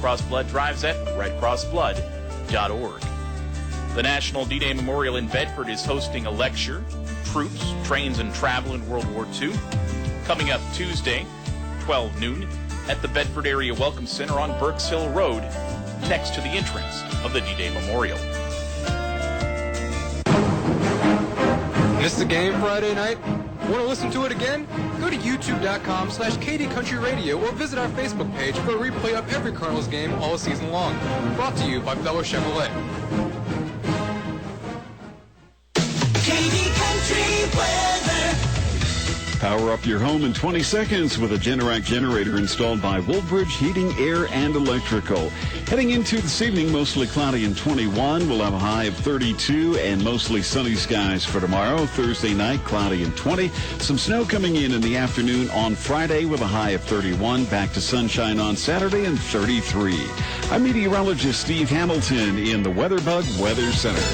Cross Blood drives at redcrossblood.org. The National D-Day Memorial in Bedford is hosting a lecture, Troops, Trains, and Travel in World War II, coming up Tuesday, 12 noon, at the Bedford Area Welcome Center on Burks Hill Road, next to the entrance of the D-Day Memorial. Missed the game Friday night? Want to listen to it again? Go to youtube.com/KDCountryRadio or visit our Facebook page for a replay of every Cardinals game all season long. Brought to you by Fellow Chevrolet. KD Country weather. Power up your home in 20 seconds with a Generac generator installed by Woolbridge Heating, Air, and Electrical. Heading into this evening, mostly cloudy and 21. We'll have a high of 32 and mostly sunny skies for tomorrow. Thursday night, cloudy and 20. Some snow coming in the afternoon on Friday with a high of 31. Back to sunshine on Saturday and 33. I'm meteorologist Steve Hamilton in the WeatherBug Weather Center.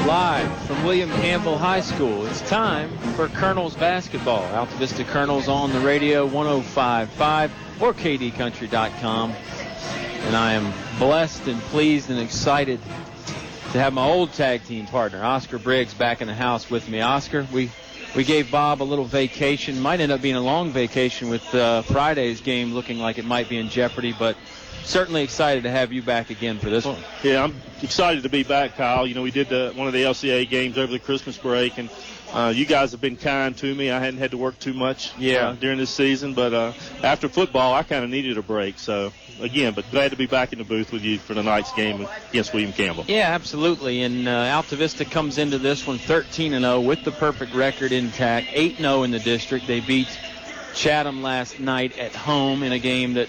Live from William Campbell High School, it's time for Colonels basketball. Altavista Colonels on the radio, 105.5 or KDCountry.com. And I am blessed and pleased and excited to have my old tag team partner, Oscar Briggs, back in the house with me. Oscar, we gave Bob a little vacation. Might end up being a long vacation with Friday's game looking like it might be in jeopardy, but certainly excited to have you back again for this one. Yeah, I'm excited to be back, Kyle. You know, we did one of the LCA games over the Christmas break, and you guys have been kind to me. I hadn't had to work too much during this season, but after football, I kind of needed a break. So, again, but glad to be back in the booth with you for tonight's game against William Campbell. Yeah, absolutely. And Altavista comes into this one 13-0 with the perfect record intact, 8-0 in the district. They beat Chatham last night at home in a game that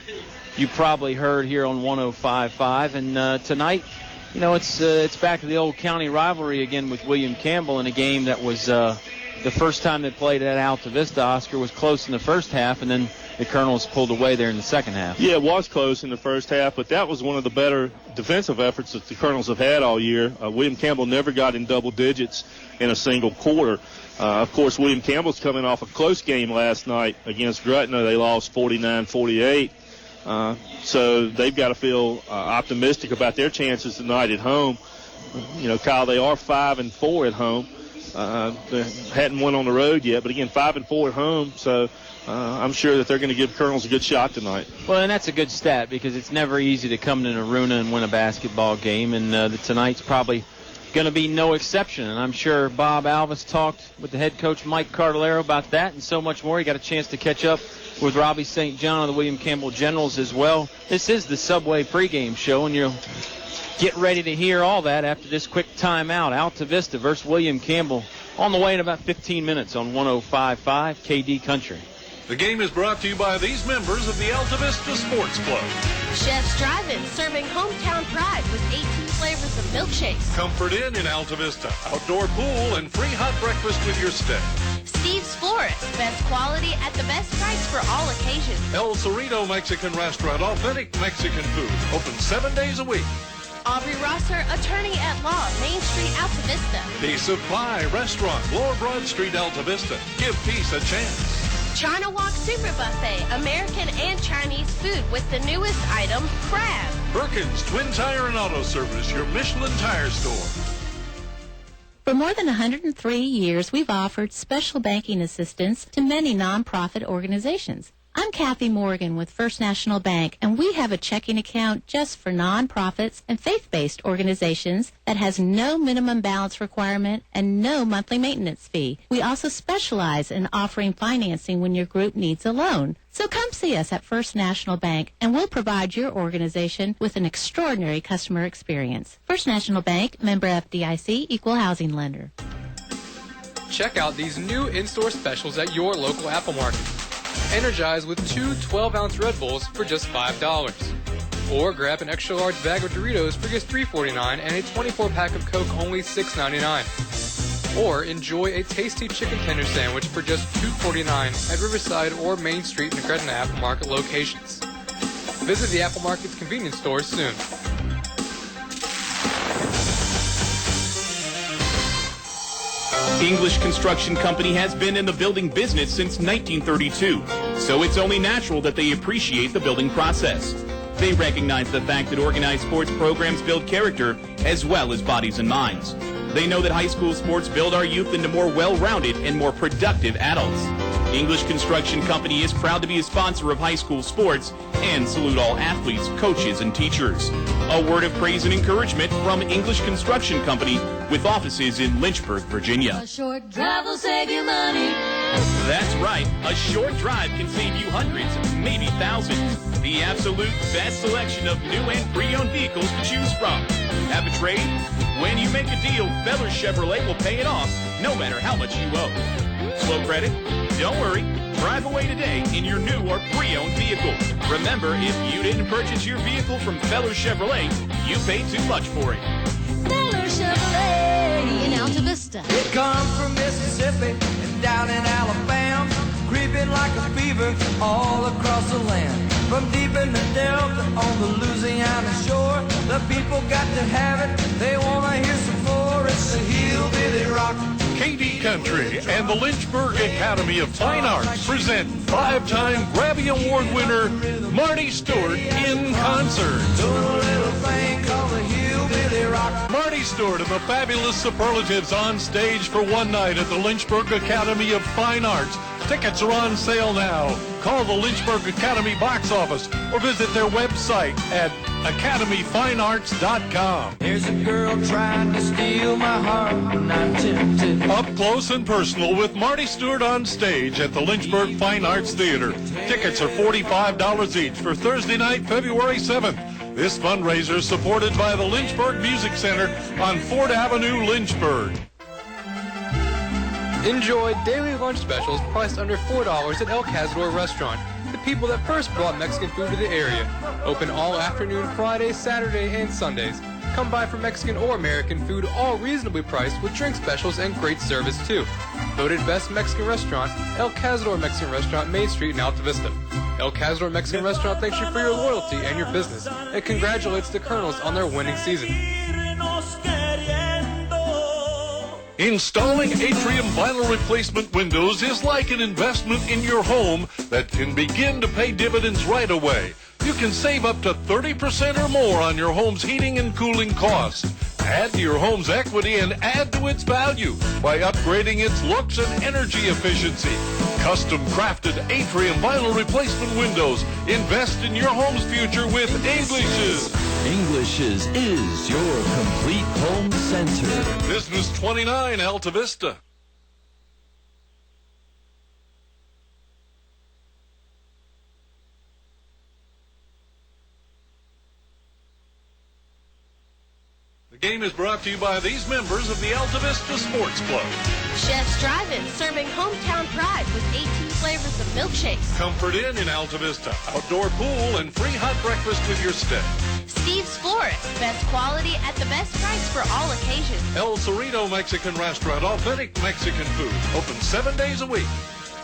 you probably heard here on 105.5. And tonight, you know, it's back to the old county rivalry again with William Campbell in a game that was the first time they played at Altavista. Oscar was close in the first half, and then the Colonels pulled away there in the second half. Yeah, it was close in the first half, but that was one of the better defensive efforts that the Colonels have had all year. William Campbell never got in double digits in a single quarter. Of course, William Campbell's coming off a close game last night against Gretna. They lost 49-48. So they've got to feel optimistic about their chances tonight at home. You know, Kyle, they are 5-4 at home. They hadn't won on the road yet, but again, 5-4 at home. So I'm sure that they're going to give Colonels a good shot tonight. Well, and that's a good stat because it's never easy to come to Naruna and win a basketball game, and tonight's probably going to be no exception. And I'm sure Bob Alvis talked with the head coach Mike Cardellaro about that and so much more. He got a chance to catch up with Robbie St. John of the William Campbell Generals as well. This is the Subway pregame show, and you'll get ready to hear all that after this quick timeout. Altavista versus William Campbell on the way in about 15 minutes on 105.5 KD Country. The game is brought to you by these members of the Altavista Sports Club. Chef's Drive-In, serving hometown pride with 18 flavors of milkshakes. Comfort Inn in Altavista, outdoor pool, and free hot breakfast with your stay. Steve's Florist, best quality at the best price for all occasions. El Cerrito Mexican Restaurant, authentic Mexican food, open 7 days a week. Aubrey Rosser, attorney at law, Main Street, Altavista. Piece of Pie Restaurant, Lower Broad Street, Altavista. Give peace a chance. China Walk Super Buffet, American and Chinese food with the newest item, crab. Perkins Twin Tire and Auto Service, your Michelin tire store. For more than 103 years, we've offered special banking assistance to many nonprofit organizations. I'm Kathy Morgan with First National Bank, and we have a checking account just for nonprofits and faith-based organizations that has no minimum balance requirement and no monthly maintenance fee. We also specialize in offering financing when your group needs a loan. So come see us at First National Bank, and we'll provide your organization with an extraordinary customer experience. First National Bank, member FDIC, equal housing lender. Check out these new in-store specials at your local Apple Market. Energize with 2 12-ounce Red Bulls for just $5. Or grab an extra large bag of Doritos for just $3.49 and a 24-pack of Coke only $6.99. Or enjoy a tasty chicken tender sandwich for just $2.49 at Riverside or Main Street in the Gretna Apple Market locations. Visit the Apple Market's convenience stores soon. English Construction Company has been in the building business since 1932, so it's only natural that they appreciate the building process. They recognize the fact that organized sports programs build character as well as bodies and minds. They know that high school sports build our youth into more well-rounded and more productive adults. English Construction Company is proud to be a sponsor of high school sports and salute all athletes, coaches, and teachers. A word of praise and encouragement from English Construction Company with offices in Lynchburg, Virginia. A short drive will save you money. That's right. A short drive can save you hundreds, maybe thousands. The absolute best selection of new and pre-owned vehicles to choose from. Have a trade? When you make a deal, Feller Chevrolet will pay it off, no matter how much you owe. Slow credit? Don't worry. Drive away today in your new or pre-owned vehicle. Remember, if you didn't purchase your vehicle from Feller Chevrolet, you paid too much for it. Feller Chevrolet In Altavista. It comes from Mississippi and down in Alabama, creeping like a fever all across the land. From deep in the Delta on the Louisiana shore, the people got to have it. They want to hear some more. It's the hillbilly rock. KD Country and the Lynchburg Academy of Fine Arts present 5-time Grammy Award winner Marty Stewart in concert. Doing a little thing called the hillbilly rock. Marty Stewart and the Fabulous Superlatives on stage for one night at the Lynchburg Academy of Fine Arts. Tickets are on sale now. Call the Lynchburg Academy box office or visit their website at academyfinearts.com. There's a girl trying to steal my heart and I'm tempted. Up close and personal with Marty Stewart on stage at the Lynchburg Fine Arts Theater. Tickets are $45 each for Thursday night, February 7th. This fundraiser is supported by the Lynchburg Music Center on Ford Avenue, Lynchburg. Enjoy daily lunch specials priced under $4 at El Cazador Restaurant, the people that first brought Mexican food to the area. Open all afternoon Friday, Saturday, and Sundays. Come by for Mexican or American food, all reasonably priced with drink specials and great service too. Voted Best Mexican Restaurant, El Cazador Mexican Restaurant, Main Street in Altavista. El Cazador Mexican Restaurant thanks you for your loyalty and your business and congratulates the Colonels on their winning season. Installing atrium vinyl replacement windows is like an investment in your home that can begin to pay dividends right away. You can save up to 30% or more on your home's heating and cooling costs. Add to your home's equity and add to its value by upgrading its looks and energy efficiency. Custom crafted atrium vinyl replacement windows. Invest in your home's future with English's. English's is your complete home center. Business 29 Altavista. The game is brought to you by these members of the Altavista Sports Club. Chef's Drive-In, serving hometown pride with 18 flavors of milkshakes. Comfort Inn in Altavista, outdoor pool and free hot breakfast with your stay. Steve's Florist, best quality at the best price for all occasions. El Cerrito Mexican Restaurant, authentic Mexican food, open 7 days a week.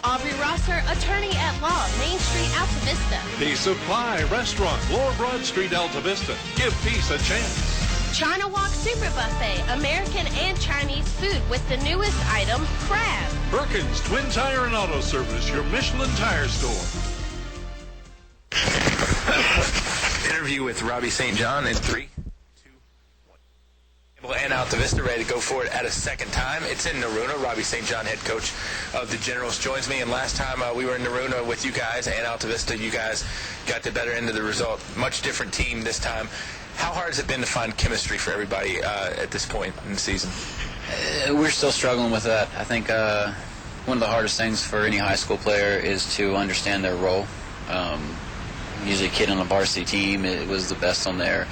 Aubrey Rosser, attorney at law, Main Street, Altavista. Piece of Pie Restaurant, Lower Broad Street, Altavista. Give peace a chance. China Walk Super Buffet, American and Chinese food with the newest item, crab. Perkins Twin Tire and Auto Service, your Michelin tire store. Interview with Robbie St. John in 3, 2, 1. And Altavista ready to go for it at a second time. It's in Naruna. Robbie St. John, head coach of the Generals, joins me. And last time we were in Naruna with you guys and Altavista, you guys got the better end of the result. Much different team this time. How hard has it been to find chemistry for everybody at this point in the season? We're still struggling with that. I think one of the hardest things for any high school player is to understand their role. Usually a kid on a varsity team, it was the best on their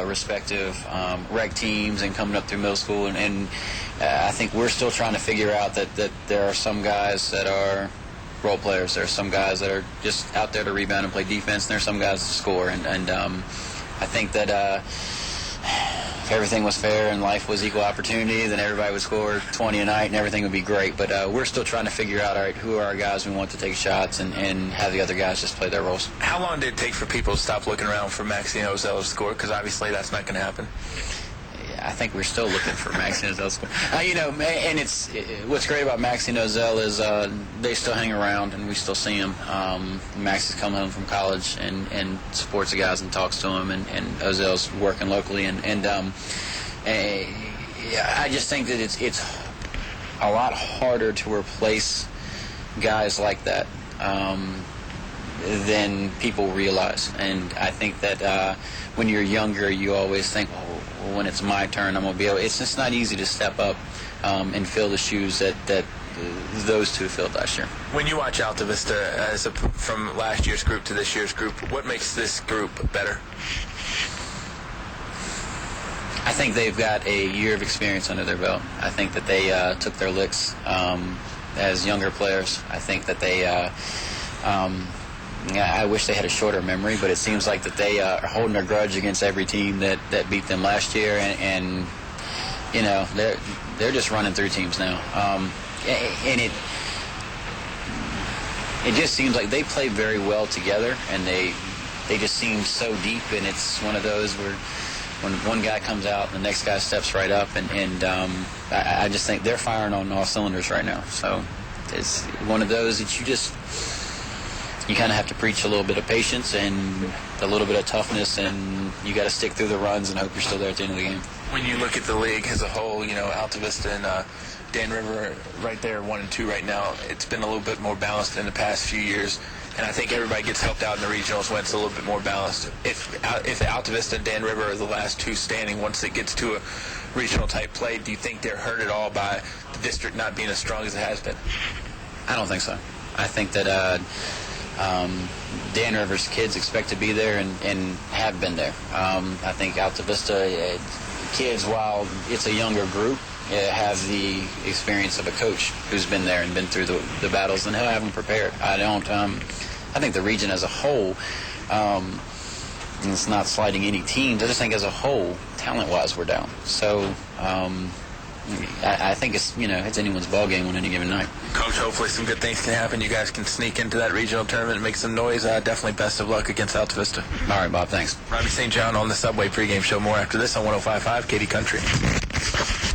respective rec teams and coming up through middle school. And I think we're still trying to figure out that there are some guys that are role players. There are some guys that are just out there to rebound and play defense, and there are some guys to score. And I think that if everything was fair and life was equal opportunity, then everybody would score 20 a night and everything would be great. But we're still trying to figure out, all right, who are our guys we want to take shots and have the other guys just play their roles. How long did it take for people to stop looking around for Maxine Ozell to score? Because obviously that's not going to happen. I think we're still looking for Maxie Nozell's score. And what's great about Maxie Nozell is they still hang around and we still see him. Maxie's come home from college and supports the guys and talks to them, and Ozell's working locally. I just think that it's a lot harder to replace guys like that than people realize. And I think that when you're younger, you always think, well, when it's my turn, I'm going to be able. It's just not easy to step up and fill the shoes that those two filled last year. When you watch Altavista from last year's group to this year's group, what makes this group better? I think they've got a year of experience under their belt. I think that they took their licks as younger players. I think that they I wish they had a shorter memory, but it seems like that they are holding a grudge against every team that beat them last year, and they're just running through teams now. And it just seems like they play very well together, and they just seem so deep, and it's one of those where when one guy comes out, the next guy steps right up, and I just think they're firing on all cylinders right now. So it's one of those that you kind of have to preach a little bit of patience and a little bit of toughness, and you got to stick through the runs and hope you're still there at the end of the game. When you look at the league as a whole, Altavista and Dan River right there, 1 and 2 right now, it's been a little bit more balanced in the past few years. And I think everybody gets helped out in the regionals when it's a little bit more balanced. If Altavista and Dan River are the last two standing, once it gets to a regional type play, do you think they're hurt at all by the district not being as strong as it has been? I don't think so. I think that Dan River's kids expect to be there and have been there. I think Altavista kids, while it's a younger group, have the experience of a coach who's been there and been through the battles, and he'll have them prepared. I think the region as a whole, and it's not slighting any teams, I just think as a whole, talent-wise, we're down. So I think it's anyone's ball game on any given night. Coach, hopefully some good things can happen. You guys can sneak into that regional tournament and make some noise. Definitely best of luck against Altavista. All right, Bob, thanks. Robbie St. John on the Subway pregame show. More after this on 105.5 KD Country.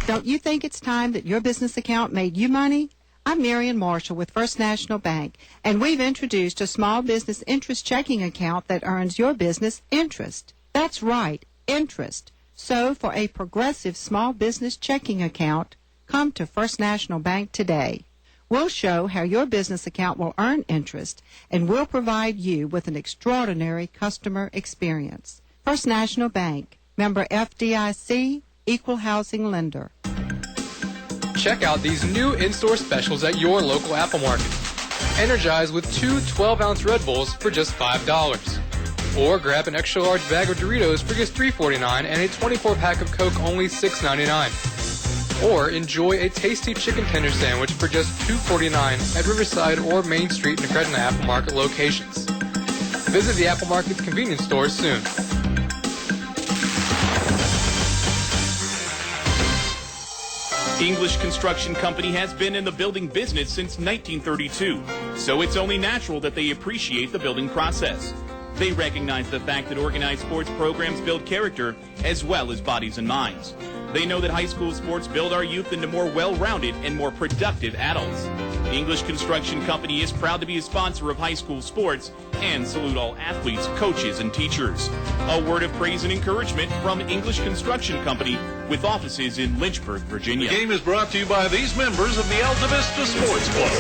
Don't you think it's time that your business account made you money? I'm Marion Marshall with First National Bank, and we've introduced a small business interest checking account that earns your business interest. That's right, interest. So for a progressive small business checking account, come to First National Bank today. We'll show how your business account will earn interest, and we'll provide you with an extraordinary customer experience. First National Bank, member FDIC, equal housing lender. Check out these new in-store specials at your local Apple Market. Energize with 2 12-ounce Red Bulls for just $5. Or grab an extra large bag of Doritos for just $3.49 and a 24-pack of Coke only $6.99. Or enjoy a tasty chicken tender sandwich for just $2.49 at Riverside or Main Street in Credit Apple Market locations. Visit the Apple Market's convenience stores soon. English Construction Company has been in the building business since 1932, so it's only natural that they appreciate the building process. They recognize the fact that organized sports programs build character as well as bodies and minds. They know that high school sports build our youth into more well-rounded and more productive adults. The English Construction Company is proud to be a sponsor of high school sports and salute all athletes, coaches, and teachers. A word of praise and encouragement from English Construction Company with offices in Lynchburg, Virginia. The game is brought to you by these members of the Altavista Sports Club.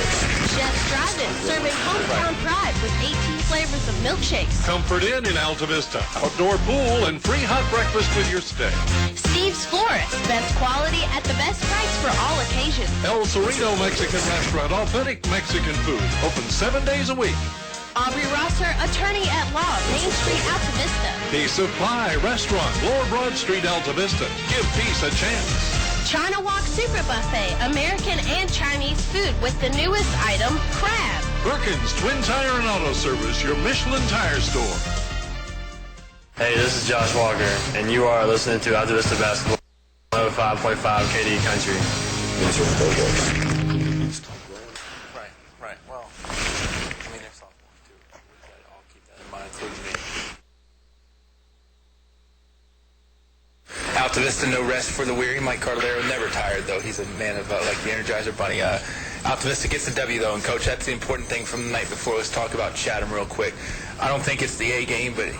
Chef's Drive-In, serving hometown pride with 18 flavors of milkshakes. Comfort Inn in Altavista, outdoor pool, and free hot breakfast with your stay. Steve's Florist, best quality at the best price for all occasions. El Sereno Mexican Restaurant, authentic Mexican food, open 7 days a week. Aubrey Rosser, attorney at law, Main Street, Altavista. Peace of Pie Restaurant, Lower Broad Street, Altavista. Give peace a chance. China Walk Super Buffet, American and Chinese food with the newest item, crab. Perkins Twin Tire and Auto Service, your Michelin tire store. Hey, this is Josh Walker, and you are listening to Altavista Basketball, 105.5 KD Country. Right. Well, I mean, they're sophomores too. I'll keep that in mind, including me. Altavista, no rest for the weary. Mike Cardellaro never tired, though. He's a man of like the Energizer Bunny. Altavista gets the W, though, and Coach, that's the important thing from the night before. Let's talk about Chatham real quick. I don't think it's the A game, but,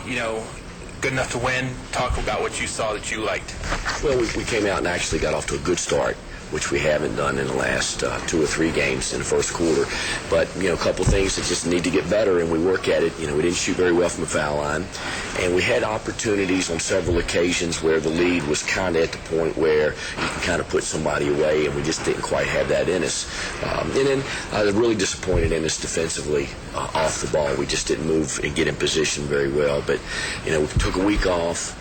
good enough to win. Talk about what you saw that you liked. Well, we came out and actually got off to a good start, which we haven't done in the last 2 or 3 games in the first quarter. But, a couple things that just need to get better, and we work at it. We didn't shoot very well from the foul line. And we had opportunities on several occasions where the lead was kind of at the point where you can kind of put somebody away, and we just didn't quite have that in us. And then I was really disappointed in us defensively off the ball. We just didn't move and get in position very well. But, we took a week off.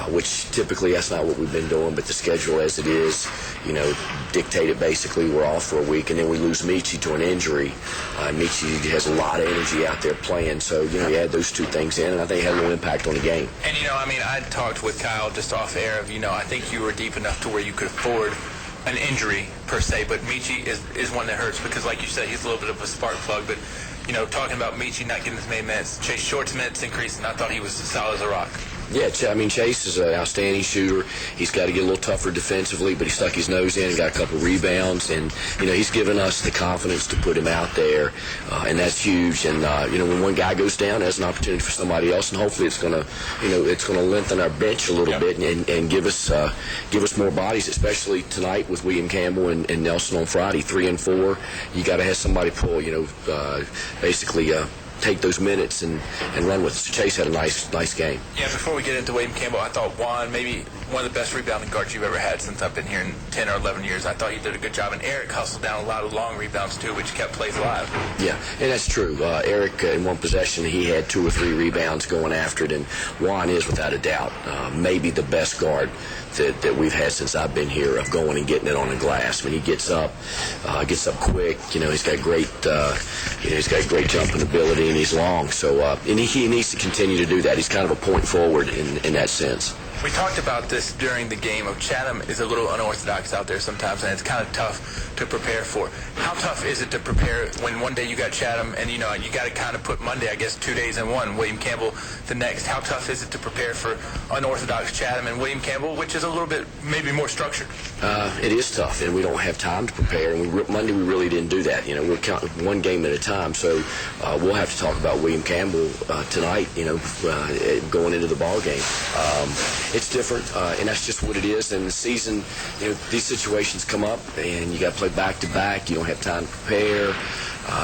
Which typically that's not what we've been doing, but the schedule as it is, dictated basically we're off for a week, and then we lose Michi to an injury. Michi has a lot of energy out there playing, so, you add those 2 things in, and I think it had a little impact on the game. And, I talked with Kyle just off air of, I think you were deep enough to where you could afford an injury per se, but Michi is one that hurts because, like you said, he's a little bit of a spark plug, but, talking about Michi not getting as many minutes, Chase Short's minutes increased, and I thought he was as solid as a rock. Yeah, Chase is an outstanding shooter. He's got to get a little tougher defensively, but he stuck his nose in and got a couple of rebounds. And, he's given us the confidence to put him out there, and that's huge. And, when one guy goes down, there's an opportunity for somebody else, and hopefully it's going to, it's going to lengthen our bench a little bit and give us more bodies, especially tonight with William Campbell and Nelson on Friday, 3 and 4. You got to have somebody pull, basically take those minutes and run with it. So Chase had a nice game. Yeah, before we get into William Campbell, I thought Juan, maybe one of the best rebounding guards you've ever had since I've been here in 10 or 11 years. I thought he did a good job. And Eric hustled down a lot of long rebounds, too, which kept plays alive. Yeah, and that's true. Eric, in one possession, he had 2 or 3 rebounds going after it. And Juan is, without a doubt, maybe the best guard that we've had since I've been here of going and getting it on the glass. When he gets up quick. He's got great jumping ability, and he's long. So and he needs to continue to do that. He's kind of a point forward in that sense. We talked about this during the game of Chatham is a little unorthodox out there sometimes, and it's kind of tough to prepare for. How tough is it to prepare when one day you got Chatham and, you got to kind of put Monday, I guess, 2 days in one, William Campbell the next. How tough is it to prepare for unorthodox Chatham and William Campbell, which is a little bit maybe more structured? It is tough, and we don't have time to prepare. And Monday we really didn't do that. We're counting one game at a time, so we'll have to talk about William Campbell tonight, going into the ball game. It's different, and that's just what it is. And the season, these situations come up, and you got to play back-to-back. You don't have time to prepare.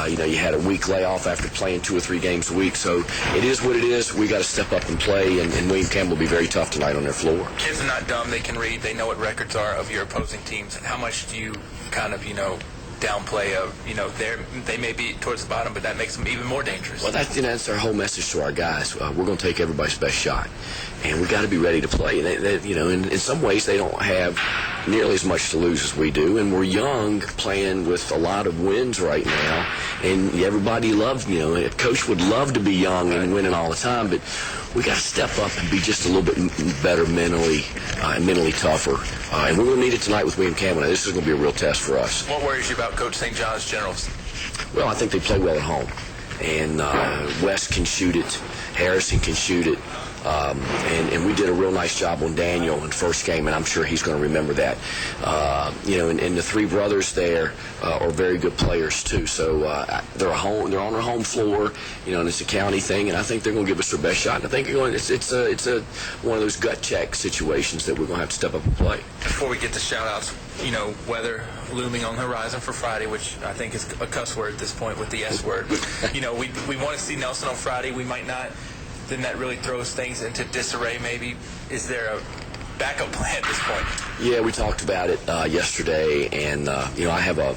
You had a week layoff after playing 2 or 3 games a week. So it is what it is. We got to step up and play, and William Campbell will be very tough tonight on their floor. Kids are not dumb. They can read. They know what records are of your opposing teams. How much do you kind of, downplay of, they may be towards the bottom, but that makes them even more dangerous? Well, that's our whole message to our guys. We're going to take everybody's best shot, and we got to be ready to play. And in some ways, they don't have nearly as much to lose as we do, and we're young, playing with a lot of wins right now, and everybody loves. A coach would love to be young and winning all the time, but we got to step up and be just a little bit better mentally, mentally tougher. And we're going to need it tonight with William Campbell. Now, this is going to be a real test for us. What worries you about Coach St. John's Generals? Well, I think they play well at home. And West can shoot it. Harrison can shoot it. And we did a real nice job on Daniel in the first game, and I'm sure he's going to remember that. And the 3 brothers there are very good players too. So they're on their home floor, and it's a county thing, and I think they're going to give us their best shot. And I think it's one of those gut check situations that we're going to have to step up and play. Before we get to shout-outs, weather looming on the horizon for Friday, which I think is a cuss word at this point with the S word. But, we want to see Nelson on Friday. We might not. Then that really throws things into disarray maybe. Is there a backup plan at this point? Yeah, we talked about it yesterday, and I have a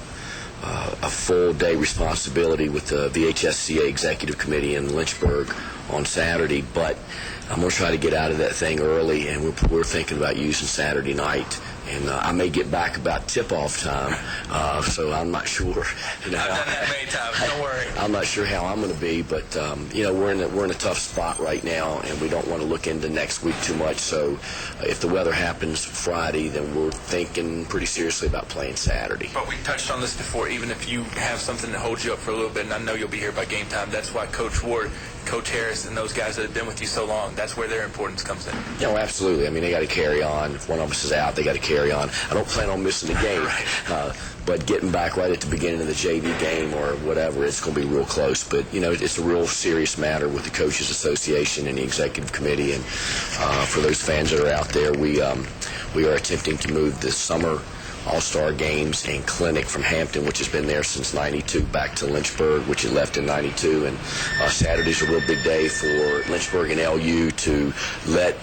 full day responsibility with the VHSCA Executive Committee in Lynchburg on Saturday, but I'm going to try to get out of that thing early, and we're thinking about using Saturday night. And I may get back about tip-off time, so I'm not sure. I've done that many times. Don't worry. I'm not sure how I'm going to be, but we're in a tough spot right now, and we don't want to look into next week too much. So if the weather happens Friday, then we're thinking pretty seriously about playing Saturday. But we touched on this before. Even if you have something that holds you up for a little bit, and I know you'll be here by game time, that's why Coach Ward, Coach Harris, and those guys that have been with you so long, that's where their importance comes in. No, absolutely. I mean, they got to carry on. If one of us is out, they got to carry on. I don't plan on missing a game, but getting back right at the beginning of the JV game or whatever, it's going to be real close. But, it's a real serious matter with the Coaches Association and the Executive Committee. And for those fans that are out there, we are attempting to move the summer All-Star Games and Clinic from Hampton, which has been there since 92, back to Lynchburg, which it left in 92. And Saturday's a real big day for Lynchburg and LU to let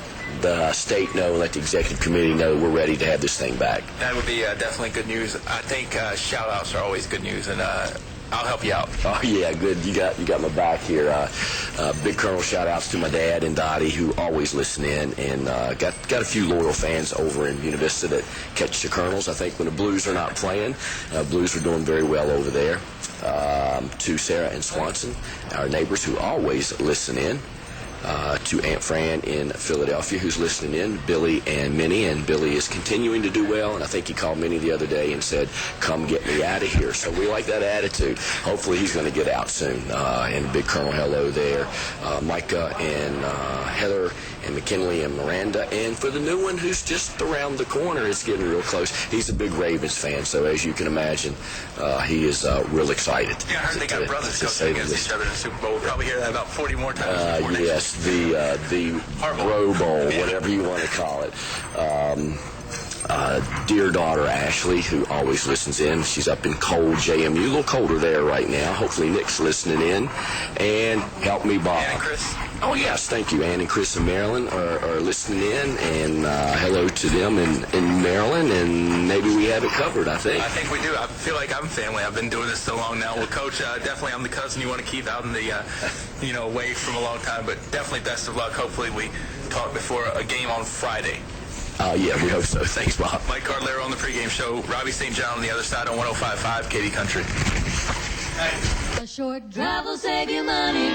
the state know, let the executive committee know we're ready to have this thing back. That would be definitely good news. I think shout-outs are always good news, and I'll help you out. Oh, yeah, good. You got my back here. Big Colonel shout-outs to my dad and Dottie, who always listen in, and got a few loyal fans over in Buena Vista that catch the Colonels. I think when the Blues are not playing, Blues are doing very well over there. To Sarah and Swanson, our neighbors who always listen in. To Aunt Fran in Philadelphia, who's listening in, Billy and Minnie, and Billy is continuing to do well, and I think he called Minnie the other day and said, come get me out of here. So we like that attitude. Hopefully he's going to get out soon. And Big Colonel, hello there. Micah and Heather and McKinley and Miranda, and for the new one who's just around the corner, it's getting real close. He's a big Ravens fan, so as you can imagine, he is real excited. Yeah, I heard they got brothers coaching against each other in the Super Bowl. We'll probably hear that about 40 more times. Yes, the Pro Bowl, whatever you want to call it. Dear daughter Ashley, who always listens in. She's up in cold JMU, a little colder there right now. Hopefully Nick's listening in. And help me, Bob. Ann and Chris. Oh, yes, thank you. Ann and Chris in Maryland are listening in, and hello to them in Maryland, and maybe we have it covered, I think. I think we do. I feel like I'm family. I've been doing this so long now. Well, Coach, definitely I'm the cousin you want to keep out in the, away from a long time, but definitely best of luck. Hopefully we talk before a game on Friday. Yeah, we hope so. Thanks, Bob. Mike Cardlero on the pregame show. Robbie St. John on the other side on 105.5 KD Country. A short drive will save you money.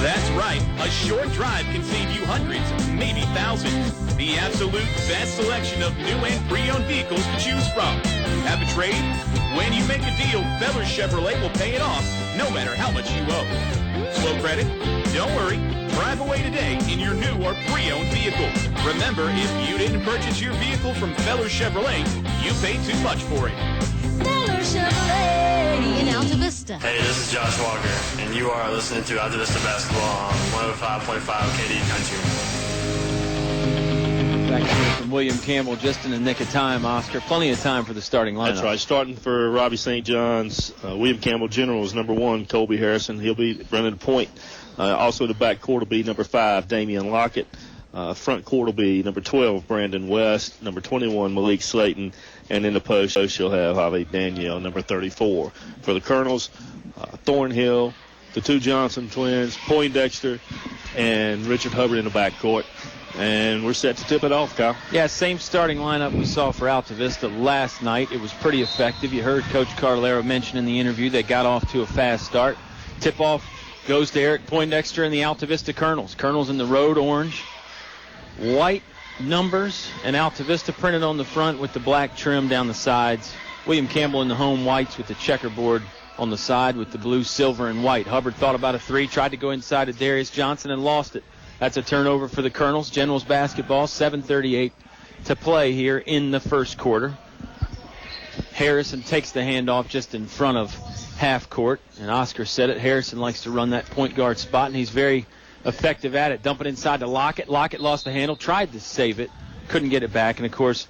That's right. A short drive can save you hundreds, maybe thousands. The absolute best selection of new and pre-owned vehicles to choose from. Have a trade? When you make a deal, Feller Chevrolet will pay it off, no matter how much you owe. Slow credit? Don't worry. Drive away today in your new or pre-owned vehicle. Remember, if you didn't purchase your vehicle from Feller Chevrolet, you paid too much for it. Feller Chevrolet in Altavista. Hey, this is Josh Walker, and you are listening to Altavista Basketball on 105.5 KD Country. Back here from William Campbell, just in the nick of time, Oscar. Plenty of time for the starting lineup. That's right. Starting for Robbie St. John's, William Campbell General is number 1, Colby Harrison. He'll be running the point. Also, the back court will be number 5, Damian Lockett. Front court will be number 12, Brandon West. Number 21, Malik Slayton. And in the post, you'll have Javi Danielle, number 34. For the Colonels, Thornhill, the 2 Johnson twins, Poindexter, and Richard Hubbard in the backcourt. And we're set to tip it off, Kyle. Yeah, same starting lineup we saw for Altavista last night. It was pretty effective. You heard Coach Cardlero mention in the interview they got off to a fast start. Tip-off goes to Eric Poindexter and the Altavista Colonels. Colonels in the road orange. White numbers and Altavista printed on the front with the black trim down the sides. William Campbell in the home whites with the checkerboard on the side with the blue, silver, and white. Hubbard thought about a 3, tried to go inside to Darius Johnson and lost it. That's a turnover for the Colonels. Generals basketball, 7:38 to play here in the first quarter. Harrison takes the handoff just in front of half court, and Oscar said it. Harrison likes to run that point guard spot, and he's very effective at it. Dump it inside to Lockett. Lockett lost the handle, tried to save it, couldn't get it back. And, of course,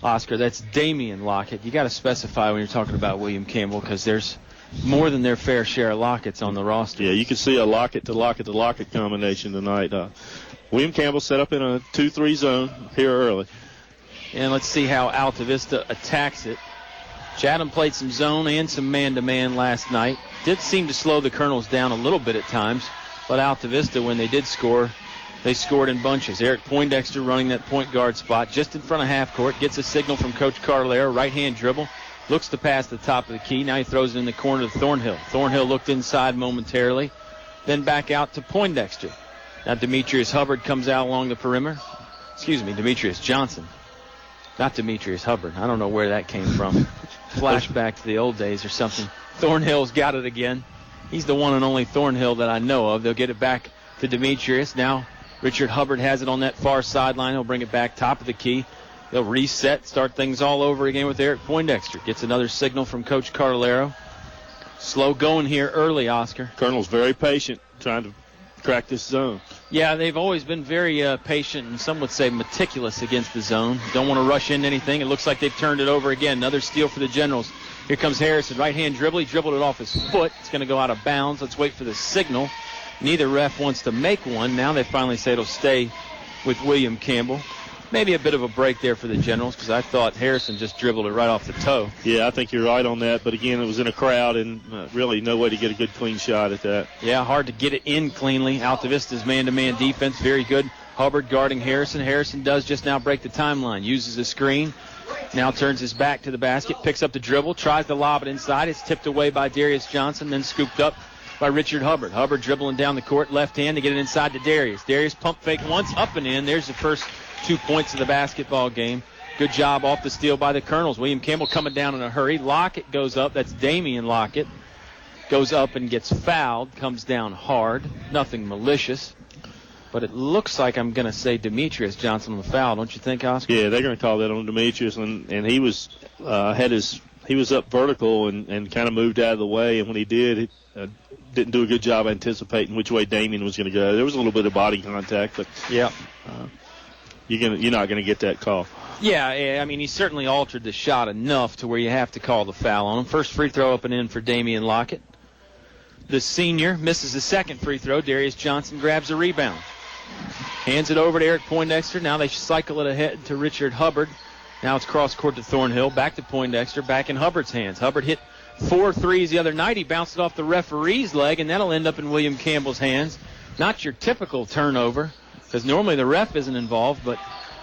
Oscar, that's Damian Lockett. You got to specify when you're talking about William Campbell because there's more than their fair share of Locketts on the roster. Yeah, you can see a Lockett to Lockett to Lockett combination tonight. William Campbell set up in a 2-3 zone here early. And let's see how Altavista attacks it. Chatham played some zone and some man-to-man last night. Did seem to slow the Colonels down a little bit at times. But Altavista, when they did score, they scored in bunches. Eric Poindexter running that point guard spot just in front of half court. Gets a signal from Coach Cardlero. Right-hand dribble. Looks to pass the top of the key. Now he throws it in the corner to Thornhill. Thornhill looked inside momentarily, then back out to Poindexter. Now Demetrius Hubbard comes out along the perimeter. Demetrius Johnson. Not Demetrius Hubbard. I don't know where that came from. Flashback to the old days or something. Thornhill's got it again. He's the one and only Thornhill that I know of. They'll get it back to Demetrius. Now Richard Hubbard has it on that far sideline. He'll bring it back top of the key. They'll reset, start things all over again with Eric Poindexter. Gets another signal from Coach Carlero. Slow going here early, Oscar. Colonel's very patient, trying to crack this zone. Yeah, they've always been very patient and some would say meticulous against the zone. Don't want to rush into anything. It looks like they've turned it over again. Another steal for the Generals. Here comes Harrison. Right-hand dribble. He dribbled it off his foot. It's going to go out of bounds. Let's wait for the signal. Neither ref wants to make one. Now they finally say it'll stay with William Campbell. Maybe a bit of a break there for the Generals because I thought Harrison just dribbled it right off the toe. Yeah, I think you're right on that. But, again, it was in a crowd and really no way to get a good clean shot at that. Yeah, hard to get it in cleanly. Altavista's man-to-man defense, very good. Hubbard guarding Harrison. Harrison does just now break the timeline, uses the screen. Now turns his back to the basket, picks up the dribble, tries to lob it inside. It's tipped away by Darius Johnson, then scooped up by Richard Hubbard. Hubbard dribbling down the court, left hand to get it inside to Darius. Darius pump fake once, up and in. There's the first 2 points of the basketball game. Good job off the steal by the Colonels. William Campbell coming down in a hurry. Lockett goes up. That's Damian Lockett. Goes up and gets fouled. Comes down hard. Nothing malicious. But it looks like I'm going to say Demetrius Johnson on the foul. Don't you think, Oscar? Yeah, they're going to call that on Demetrius. And he was he was up vertical and kind of moved out of the way. And when he did, he didn't do a good job anticipating which way Damian was going to go. There was a little bit of body contact, but yeah, you're not going to get that call. Yeah, I mean, he certainly altered the shot enough to where you have to call the foul on him. First free throw up and in for Damian Lockett. The senior misses the second free throw. Darius Johnson grabs a rebound. Hands it over to Eric Poindexter. Now they cycle it ahead to Richard Hubbard. Now it's cross court to Thornhill. Back to Poindexter. Back in Hubbard's hands. Hubbard hit 4 threes the other night. He bounced it off the referee's leg, and that'll end up in William Campbell's hands. Not your typical turnover, because normally the ref isn't involved, but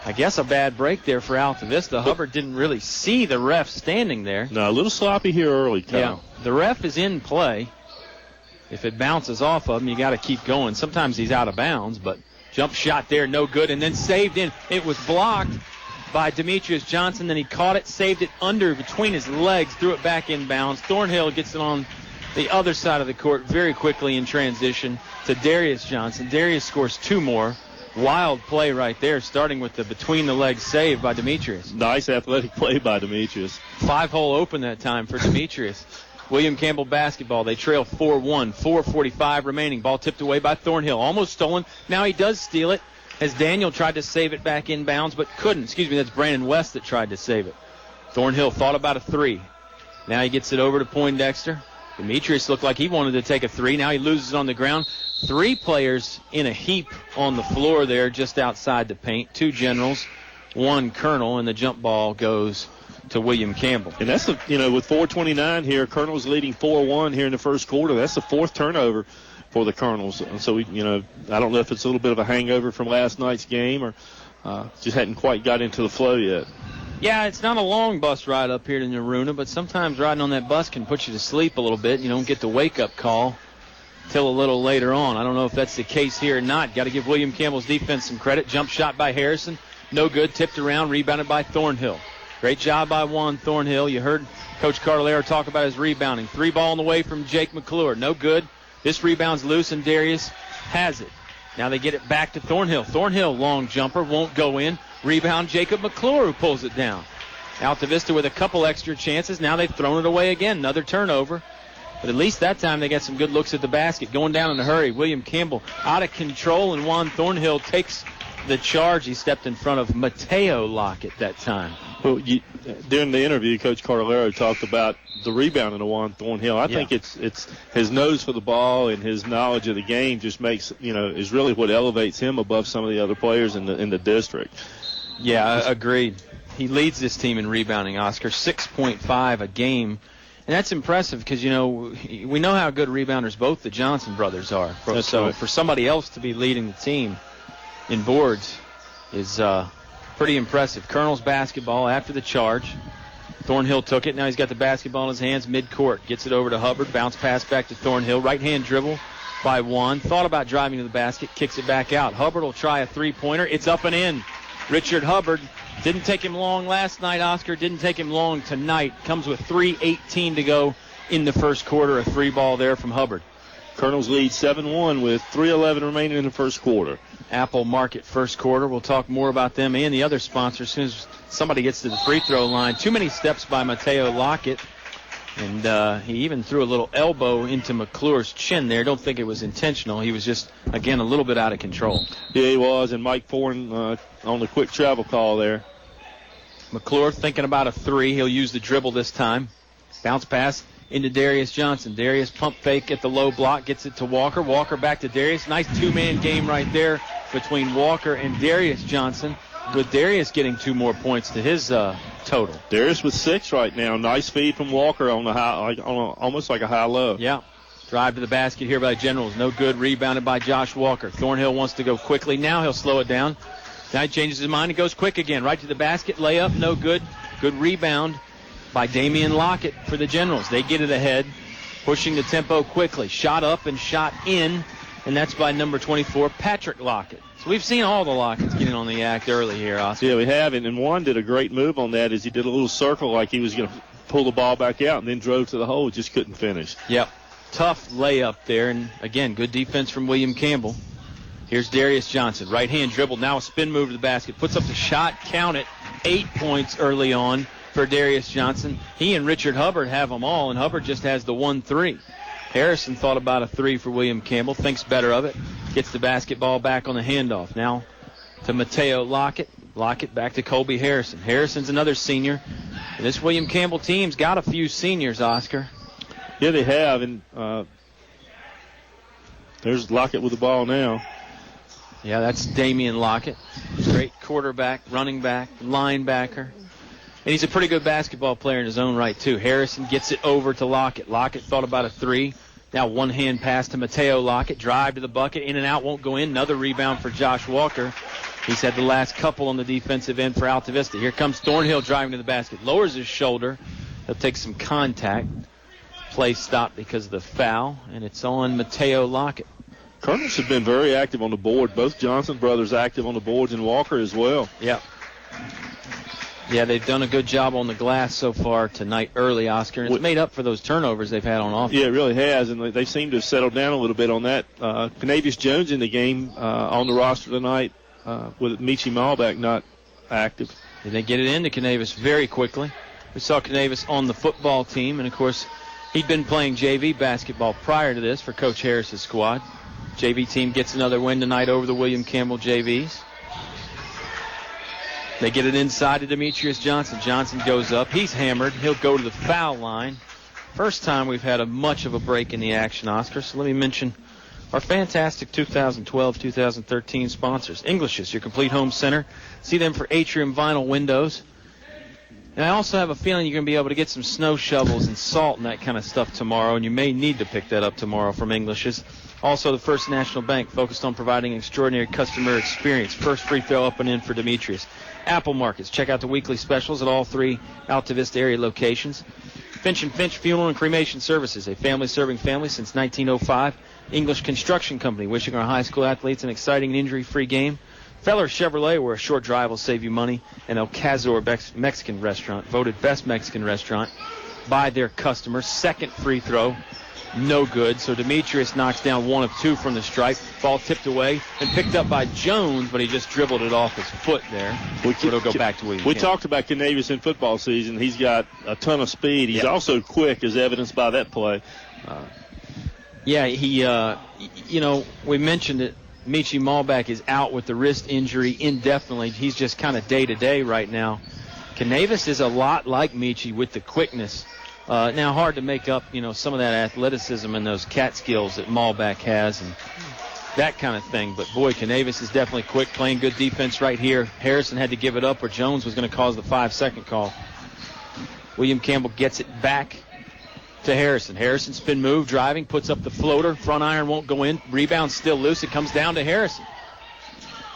I guess a bad break there for Altavista. Hubbard didn't really see the ref standing there. No, a little sloppy here early, Kyle. Yeah, the ref is in play. If it bounces off of him, you got to keep going. Sometimes he's out of bounds, but jump shot there, no good, and then saved in. It was blocked by Demetrius Johnson. Then he caught it, saved it under between his legs, threw it back in bounds. Thornhill gets it on the other side of the court very quickly in transition to Darius Johnson. Darius scores 2 more. Wild play right there, starting with the between-the-legs save by Demetrius. Nice athletic play by Demetrius. 5-hole open that time for Demetrius. William Campbell basketball. They trail 4-1. 4:45 remaining. Ball tipped away by Thornhill. Almost stolen. Now he does steal it as Daniel tried to save it back in bounds but couldn't. That's Brandon West that tried to save it. Thornhill thought about a 3. Now he gets it over to Poindexter. Demetrius looked like he wanted to take a 3. Now he loses it on the ground. 3 players in a heap on the floor there just outside the paint. 2 Generals, 1 Colonel, and the jump ball goes to William Campbell. And that's with 4:29 here, Colonel's leading 4-1 here in the first quarter. That's the 4th turnover for the Colonels. And so, I don't know if it's a little bit of a hangover from last night's game or just hadn't quite got into the flow yet. Yeah, it's not a long bus ride up here to Naruna, but sometimes riding on that bus can put you to sleep a little bit. You don't get the wake-up call till a little later on. I don't know if that's the case here or not. Got to give William Campbell's defense some credit. Jump shot by Harrison. No good. Tipped around. Rebounded by Thornhill. Great job by Juan Thornhill. You heard Coach Carlero talk about his rebounding. 3 ball on the way from Jake McClure. No good. This rebound's loose, and Darius has it. Now they get it back to Thornhill. Thornhill, long jumper, won't go in. Rebound, Jacob McClure, who pulls it down. Altavista with a couple extra chances. Now they've thrown it away again. Another turnover. But at least that time they got some good looks at the basket. Going down in a hurry. William Campbell out of control, and Juan Thornhill takes the charge. He stepped in front of Mateo Lockett that time. Well, during the interview, Coach Carlero talked about the rebounding of Juan Thornhill. I think it's his nose for the ball and his knowledge of the game just makes, is really what elevates him above some of the other players in the district. Yeah, agreed. He leads this team in rebounding, Oscar, 6.5 a game. And that's impressive because, we know how good rebounders both the Johnson brothers are. So for somebody else to be leading the team in boards is pretty impressive. Colonel's basketball after the charge. Thornhill took it. Now he's got the basketball in his hands, midcourt. Gets it over to Hubbard. Bounce pass back to Thornhill. Right-hand dribble by Juan. Thought about driving to the basket. Kicks it back out. Hubbard will try a three-pointer. It's up and in. Richard Hubbard. Didn't take him long last night, Oscar. Didn't take him long tonight. Comes with 3:18 to go in the first quarter. A three ball there from Hubbard. Colonels lead 7-1 with 3:11 remaining in the first quarter. Apple Market first quarter. We'll talk more about them and the other sponsors as soon as somebody gets to the free throw line. Too many steps by Mateo Lockett. And he even threw a little elbow into McClure's chin there. Don't think it was intentional. He was just, again, a little bit out of control. Yeah, he was. And Mike Foran on the quick travel call there. McClure thinking about a three. He'll use the dribble this time. Bounce pass into Darius Johnson. Darius pump fake at the low block. Gets it to Walker. Walker back to Darius. Nice two-man game right there between Walker and Darius Johnson, with Darius getting 2 more points to his total. Darius with 6 right now. Nice feed from Walker on the high, almost like a high-low. Yeah. Drive to the basket here by Generals. No good. Rebounded by Josh Walker. Thornhill wants to go quickly. Now he'll slow it down. Now he changes his mind and goes quick again. Right to the basket. Layup. No good. Good rebound by Damian Lockett for the Generals. They get it ahead. Pushing the tempo quickly. Shot up and shot in. And that's by number 24, Patrick Lockett. So we've seen all the Locketts getting on the act early here, Oscar. Yeah, we have. And one did a great move on that as he did a little circle like he was going to pull the ball back out and then drove to the hole. Just couldn't finish. Yep. Tough layup there. And, again, good defense from William Campbell. Here's Darius Johnson. Right-hand dribble. Now a spin move to the basket. Puts up the shot. Count it. 8 points early on for Darius Johnson. He and Richard Hubbard have them all, and Hubbard just has the 1-3. Harrison thought about a 3 for William Campbell. Thinks better of it. Gets the basketball back on the handoff. Now to Mateo Lockett. Lockett back to Colby Harrison. Harrison's another senior. And this William Campbell team's got a few seniors, Oscar. Yeah, they have. And there's Lockett with the ball now. Yeah, that's Damian Lockett. Great quarterback, running back, linebacker. And he's a pretty good basketball player in his own right, too. Harrison gets it over to Lockett. Lockett thought about a 3. Now one-hand pass to Mateo Lockett. Drive to the bucket. In and out, won't go in. Another rebound for Josh Walker. He's had the last couple on the defensive end for Altavista. Here comes Thornhill driving to the basket. Lowers his shoulder. He'll take some contact. Play stopped because of the foul, and it's on Mateo Lockett. Colonels have been very active on the board. Both Johnson brothers active on the boards, and Walker as well. Yeah. Yeah, they've done a good job on the glass so far tonight early, Oscar. And it's made up for those turnovers they've had on offense. Yeah, it really has, and they seem to have settled down a little bit on that. Canavius Jones in the game on the roster tonight with Michi Malbeck not active. And they get it into Canavis very quickly. We saw Canavis on the football team, and, of course, he'd been playing JV basketball prior to this for Coach Harris's squad. JV team gets another win tonight over the William Campbell JVs. They get it inside to Demetrius Johnson. Johnson goes up. He's hammered. He'll go to the foul line. First time we've had much of a break in the action, Oscar. So let me mention our fantastic 2012-2013 sponsors. English's, your complete home center. See them for Atrium Vinyl Windows. And I also have a feeling you're going to be able to get some snow shovels and salt and that kind of stuff tomorrow, and you may need to pick that up tomorrow from English's. Also, the First National Bank, focused on providing extraordinary customer experience. First free throw up and in for Demetrius. Apple Markets. Check out the weekly specials at all 3 Altavista area locations. Finch & Finch Funeral and Cremation Services, a family serving family since 1905. English Construction Company, wishing our high school athletes an exciting and injury-free game. Feller Chevrolet, where a short drive will save you money. And El Cazor Mexican Restaurant, voted best Mexican restaurant by their customers. Second free throw, no good. So Demetrius knocks down 1 of 2 from the stripe. Ball tipped away and picked up by Jones, but he just dribbled it off his foot there. It'll go back to William. We talked about Canavius in football season. He's got a ton of speed. He's also quick, as evidenced by that play. Yeah, he, we mentioned it. Michi Malbeck is out with the wrist injury indefinitely. He's just kind of day-to-day right now. Canavis is a lot like Michi with the quickness. Now, hard to make up, some of that athleticism and those cat skills that Malbeck has and that kind of thing. But, boy, Canavis is definitely quick, playing good defense right here. Harrison had to give it up or Jones was going to cause the 5-second call. William Campbell gets it back to Harrison. Harrison spin move, driving, puts up the floater. Front iron won't go in. Rebound still loose. It comes down to Harrison.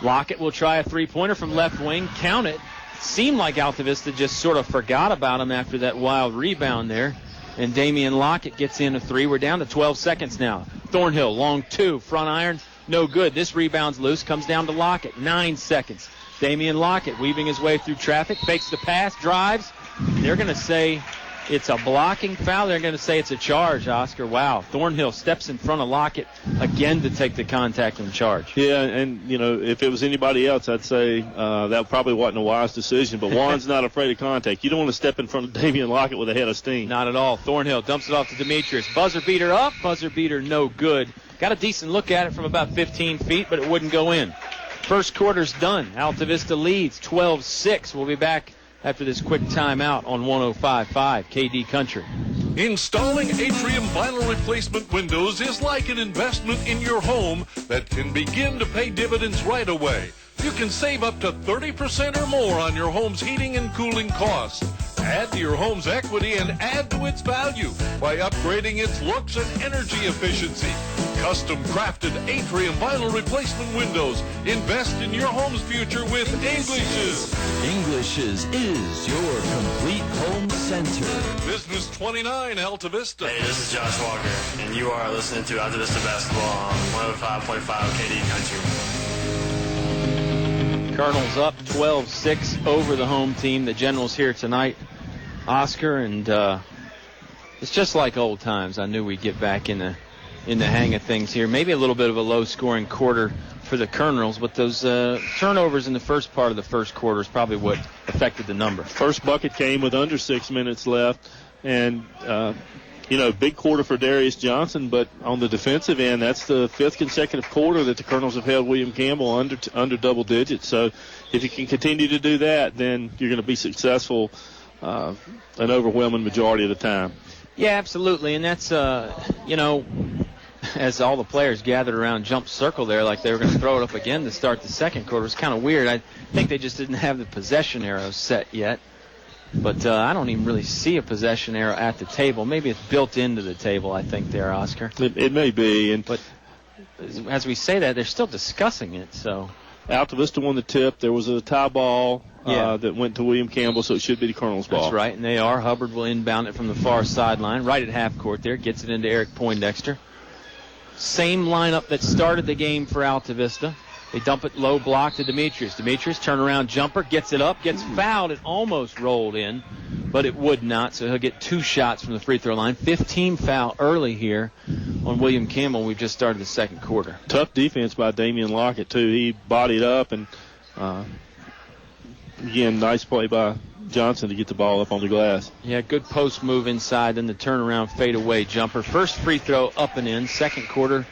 Lockett will try a 3-pointer from left wing. Count it. seemed like Altavista just sort of forgot about him after that wild rebound there. And Damian Lockett gets in a three. We're down to 12 seconds now. Thornhill, long two, front iron, no good. This rebound's loose, comes down to Lockett, 9 seconds. Damian Lockett weaving his way through traffic, fakes the pass, drives. They're going to say it's a blocking foul. They're going to say it's a charge, Oscar. Wow. Thornhill steps in front of Lockett again to take the contact and charge. Yeah, and, you know, if it was anybody else, I'd say that probably wasn't a wise decision. But Juan's not afraid of contact. You don't want to step in front of Damian Lockett with a head of steam. Not at all. Thornhill dumps it off to Demetrius. Buzzer beater up. Buzzer beater no good. Got a decent look at it from about 15 feet, but it wouldn't go in. First quarter's done. Altavista leads 12-6. We'll be back after this quick timeout on 105.5 KD Country. Installing atrium vinyl replacement windows is like an investment in your home that can begin to pay dividends right away. You can save up to 30% or more on your home's heating and cooling costs. Add to your home's equity and add to its value by upgrading its looks and energy efficiency. Custom crafted atrium vinyl replacement windows. Invest in your home's future with English's. English's is your complete home center. Business 29, Altavista. Hey, this is Josh Walker, and you are listening to Altavista Basketball on 105.5 KD Country. Colonels up 12-6 over the home team. The Generals here tonight, Oscar, and it's just like old times. I knew we'd get back in the hang of things here. Maybe a little bit of a low-scoring quarter for the Colonels, but those turnovers in the first part of the first quarter is probably what affected the number. First bucket came with under 6 minutes left, and big quarter for Darius Johnson, but on the defensive end, that's the fifth consecutive quarter that the Colonels have held William Campbell under double digits. So if you can continue to do that, then you're going to be successful an overwhelming majority of the time. Yeah, absolutely, and that's, as all the players gathered around Jump Circle there like they were going to throw it up again to start the second quarter. It's kind of weird. I think they just didn't have the possession arrow set yet. But I don't even really see a possession arrow at the table. Maybe it's built into the table, I think, there, Oscar. It may be. But as we say that, they're still discussing it. So Altavista won the tip. There was a tie ball that went to William Campbell, so it should be the Colonel's ball. That's right, and they are. Hubbard will inbound it from the far sideline, right at half court there. Gets it into Eric Poindexter. Same lineup that started the game for Altavista. They dump it low block to Demetrius. Demetrius, turnaround jumper, gets it up, gets fouled. It almost rolled in, but it would not, so he'll get 2 shots from the free throw line. 15 foul early here on William Campbell. We've just started the second quarter. Tough defense by Damian Lockett, too. He bodied up, and again, nice play by Johnson to get the ball up on the glass. Yeah, good post move inside, then the turnaround fadeaway jumper. First free throw up and in. Second quarter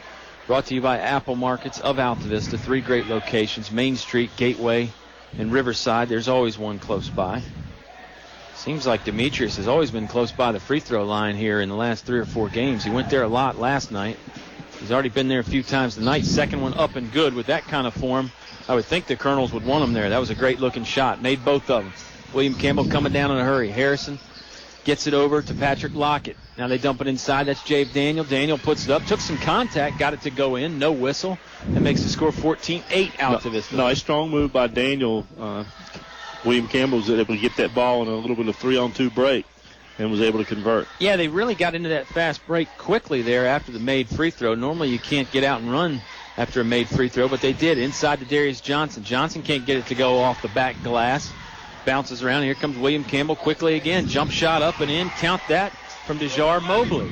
brought to you by Apple Markets of Altavista. 3 great locations, Main Street, Gateway, and Riverside. There's always one close by. Seems like Demetrius has always been close by the free throw line here in the last 3 or 4 games. He went there a lot last night. He's already been there a few times tonight. Second one up and good. With that kind of form, I would think the Colonels would want him there. That was a great-looking shot. Made both of them. William Campbell coming down in a hurry. Harrison gets it over to Patrick Lockett. Now they dump it inside. That's Jave Daniel. Daniel puts it up. Took some contact. Got it to go in. No whistle. That makes the score 14-8 Altavista. Nice strong move by Daniel. William Campbell was able to get that ball in a little bit of 3-on-2 break and was able to convert. Yeah, they really got into that fast break quickly there after the made free throw. Normally you can't get out and run after a made free throw, but they did. Inside to Darius Johnson. Johnson can't get it to go off the back glass. Bounces around. Here comes William Campbell quickly again. Jump shot up and in. Count that from Dejar Mobley.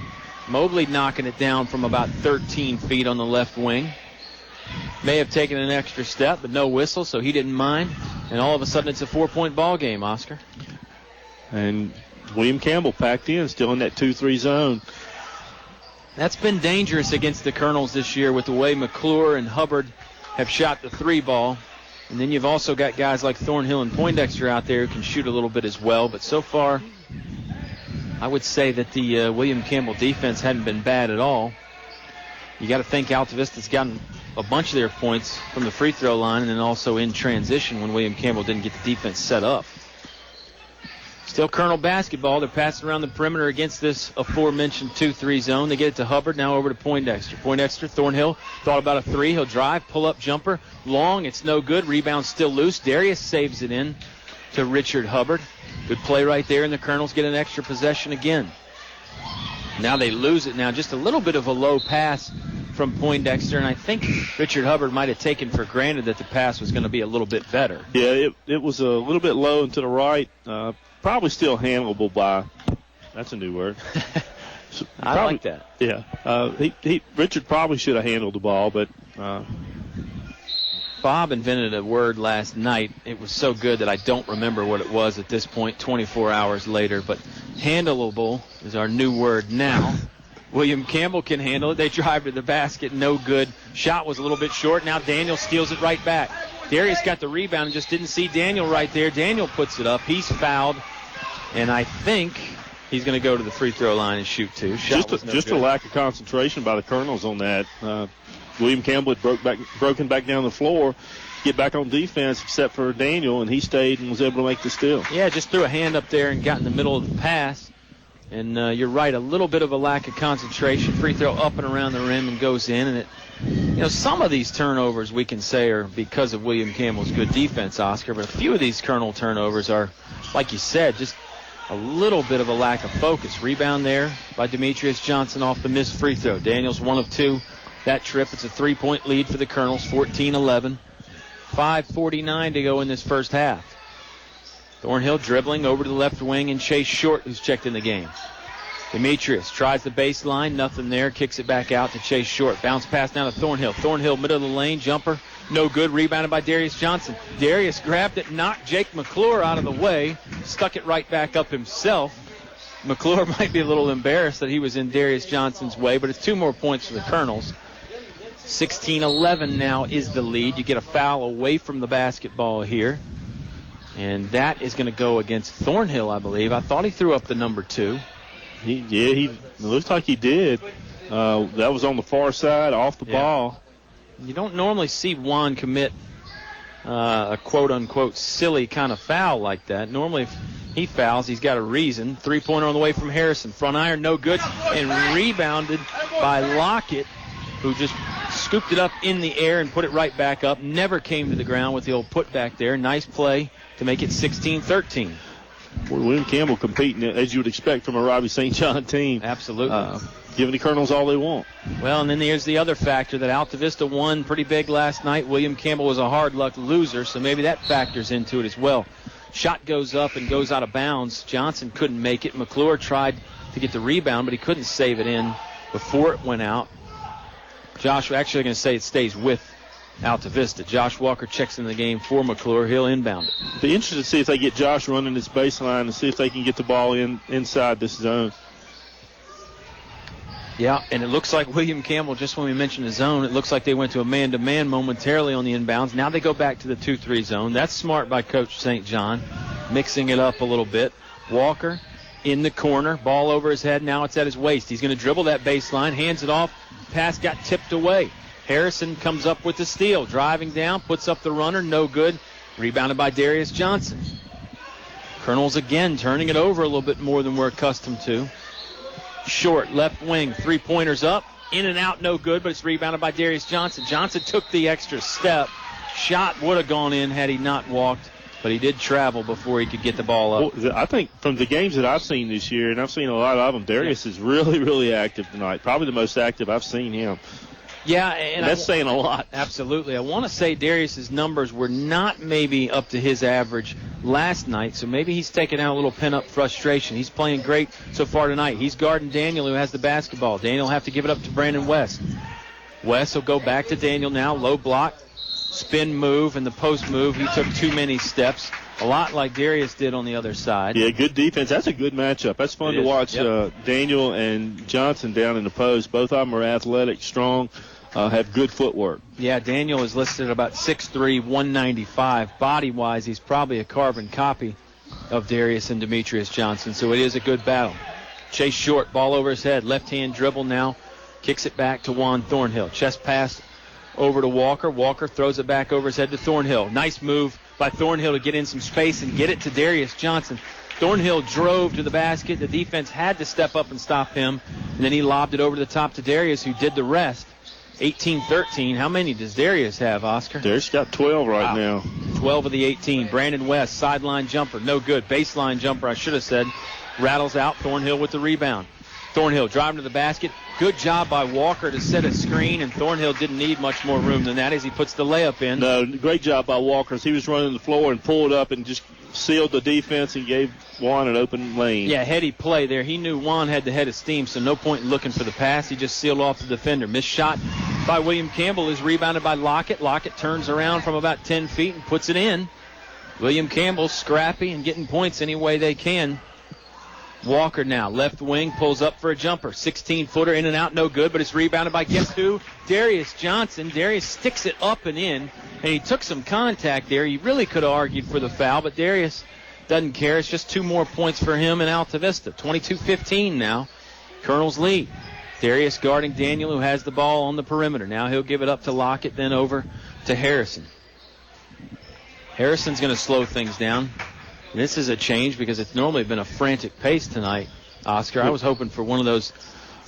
Mobley knocking it down from about 13 feet on the left wing. May have taken an extra step, but no whistle, so he didn't mind. And all of a sudden it's a 4-point ball game, Oscar. And William Campbell packed in, still in that 2-3 zone. That's been dangerous against the Colonels this year with the way McClure and Hubbard have shot the 3 ball. And then you've also got guys like Thornhill and Poindexter out there who can shoot a little bit as well. But so far, I would say that the William Campbell defense hadn't been bad at all. You got to think Altavista's gotten a bunch of their points from the free throw line and then also in transition when William Campbell didn't get the defense set up. Still Colonel basketball. They're passing around the perimeter against this aforementioned 2-3 zone. They get it to Hubbard, now over to Poindexter. Poindexter, Thornhill, thought about a 3. He'll drive, pull-up jumper. Long, it's no good. Rebound still loose. Darius saves it in to Richard Hubbard. Good play right there, and the Colonels get an extra possession again. Now they lose it now. Just a little bit of a low pass from Poindexter, and I think Richard Hubbard might have taken for granted that the pass was going to be a little bit better. Yeah, it was a little bit low and to the right. Probably still handleable by, that's a new word. I like that. Yeah. Richard probably should have handled the ball, but... Bob invented a word last night. It was so good that I don't remember what it was at this point, 24 hours later. But handleable is our new word now. William Campbell can handle it. They drive to the basket. No good. Shot was a little bit short. Now Daniel steals it right back. Darius got the rebound and just didn't see Daniel right there. Daniel puts it up. He's fouled. And I think he's going to go to the free throw line and shoot two. Just a lack of concentration by the Colonels on that. William Campbell had broken back down the floor, get back on defense except for Daniel, and he stayed and was able to make the steal. Yeah, just threw a hand up there and got in the middle of the pass. And you're right, a little bit of a lack of concentration. Free throw up and around the rim and goes in. And some of these turnovers we can say are because of William Campbell's good defense, Oscar, but a few of these Colonel turnovers are, like you said, just a little bit of a lack of focus. Rebound there by Demetrius Johnson off the missed free throw. Daniels 1 of 2. That trip, it's a 3-point lead for the Colonels, 14-11. 5:49 to go in this first half. Thornhill dribbling over to the left wing, and Chase Short, who's checked in the game. Demetrius tries the baseline, nothing there, kicks it back out to Chase Short. Bounce pass down to Thornhill. Thornhill, middle of the lane, jumper, no good, rebounded by Darius Johnson. Darius grabbed it, knocked Jake McClure out of the way, stuck it right back up himself. McClure might be a little embarrassed that he was in Darius Johnson's way, but it's 2 more points for the Colonels. 16-11 now is the lead. You get a foul away from the basketball here. And that is going to go against Thornhill, I believe. I thought he threw up the number 2. It looks like he did. That was on the far side, off the ball. You don't normally see Juan commit a quote-unquote silly kind of foul like that. Normally if he fouls, he's got a reason. 3-pointer on the way from Harrison. Front iron, no good. And rebounded by Lockett, who just scooped it up in the air and put it right back up. Never came to the ground with the old putback there. Nice play to make it 16-13. William Campbell competing, as you would expect from a Robbie St. John team. Absolutely. Giving the Colonels all they want. Well, and then there's the other factor that Altavista won pretty big last night. William Campbell was a hard luck loser, so maybe that factors into it as well. Shot goes up and goes out of bounds. Johnson couldn't make it. McClure tried to get the rebound, but he couldn't save it in before it went out. Josh, we're actually going to say it stays with Altavista. Josh Walker checks in the game for McClure. He'll inbound it. Be interested to see if they get Josh running this baseline and see if they can get the ball inside this zone. Yeah, and it looks like William Campbell, just when we mentioned the zone, it looks like they went to a man-to-man momentarily on the inbounds. Now they go back to the 2-3 zone. That's smart by Coach St. John, mixing it up a little bit. Walker in the corner, ball over his head. Now it's at his waist. He's going to dribble that baseline, hands it off. Pass got tipped away. Harrison comes up with the steal. Driving down, puts up the runner, no good. Rebounded by Darius Johnson. Colonels again turning it over a little bit more than we're accustomed to. Short, left wing, 3-pointers up. In and out, no good, but it's rebounded by Darius Johnson. Johnson took the extra step. Shot would have gone in had he not walked, but he did travel before he could get the ball up. Well, I think from the games that I've seen this year, and I've seen a lot of them, Darius is really, really active tonight. Probably the most active I've seen him. Yeah, and that's saying a lot. Absolutely. I want to say Darius's numbers were not maybe up to his average last night, so maybe he's taking out a little pent-up frustration. He's playing great so far tonight. He's guarding Daniel, who has the basketball. Daniel will have to give it up to Brandon West. West will go back to Daniel now. Low block, spin move, and the post move. He took too many steps, a lot like Darius did on the other side. Yeah, good defense. That's a good matchup. That's fun to watch. Yep. Daniel and Johnson down in the post. Both of them are athletic, strong. Have good footwork. Yeah, Daniel is listed at about 6'3", 195. Body-wise, he's probably a carbon copy of Darius and Demetrius Johnson, so it is a good battle. Chase Short, ball over his head. Left-hand dribble now. Kicks it back to Juan Thornhill. Chest pass over to Walker. Walker throws it back over his head to Thornhill. Nice move by Thornhill to get in some space and get it to Darius Johnson. Thornhill drove to the basket. The defense had to step up and stop him, and then he lobbed it over the top to Darius, who did the rest. 18-13. How many does Darius have, Oscar? Darius got 12 right now. 12 of the 18. Brandon West, sideline jumper, no good. Baseline jumper, I should have said. Rattles out. Thornhill with the rebound. Thornhill driving to the basket. Good job by Walker to set a screen, and Thornhill didn't need much more room than that as he puts the layup in. No, great job by Walker. He was running the floor and pulled up and just sealed the defense and gave Juan an open lane. Yeah, heady play there. He knew Juan had the head of steam, so no point in looking for the pass. He just sealed off the defender. Missed shot by William Campbell is rebounded by Lockett. Lockett turns around from about 10 feet and puts it in. William Campbell scrappy and getting points any way they can. Walker now, left wing, pulls up for a jumper. 16-footer in and out, no good, but it's rebounded by guess who? Darius Johnson. Darius sticks it up and in, and he took some contact there. He really could have argued for the foul, but Darius doesn't care. It's just 2 more points for him in Altavista. 22-15 now. Colonel's lead. Darius guarding Daniel, who has the ball on the perimeter. Now he'll give it up to Lockett, then over to Harrison. Harrison's going to slow things down. This is a change because it's normally been a frantic pace tonight, Oscar. I was hoping for one of those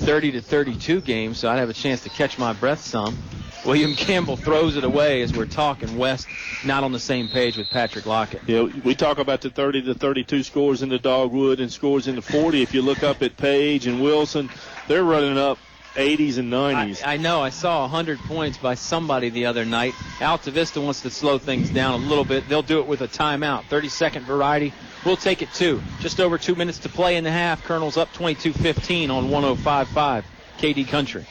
30-32 games so I'd have a chance to catch my breath some. William Campbell throws it away as we're talking. West not on the same page with Patrick Lockett. Yeah, we talk about the 30-32 scores in the Dogwood and scores in the 40. If you look up at Page and Wilson, they're running up 80s and 90s. I know. I saw 100 points by somebody the other night. Altavista wants to slow things down a little bit. They'll do it with a timeout. 30-second variety. We'll take it 2. Just over 2 minutes to play in the half. Colonel's up 22-15 on 105.5 KD Country.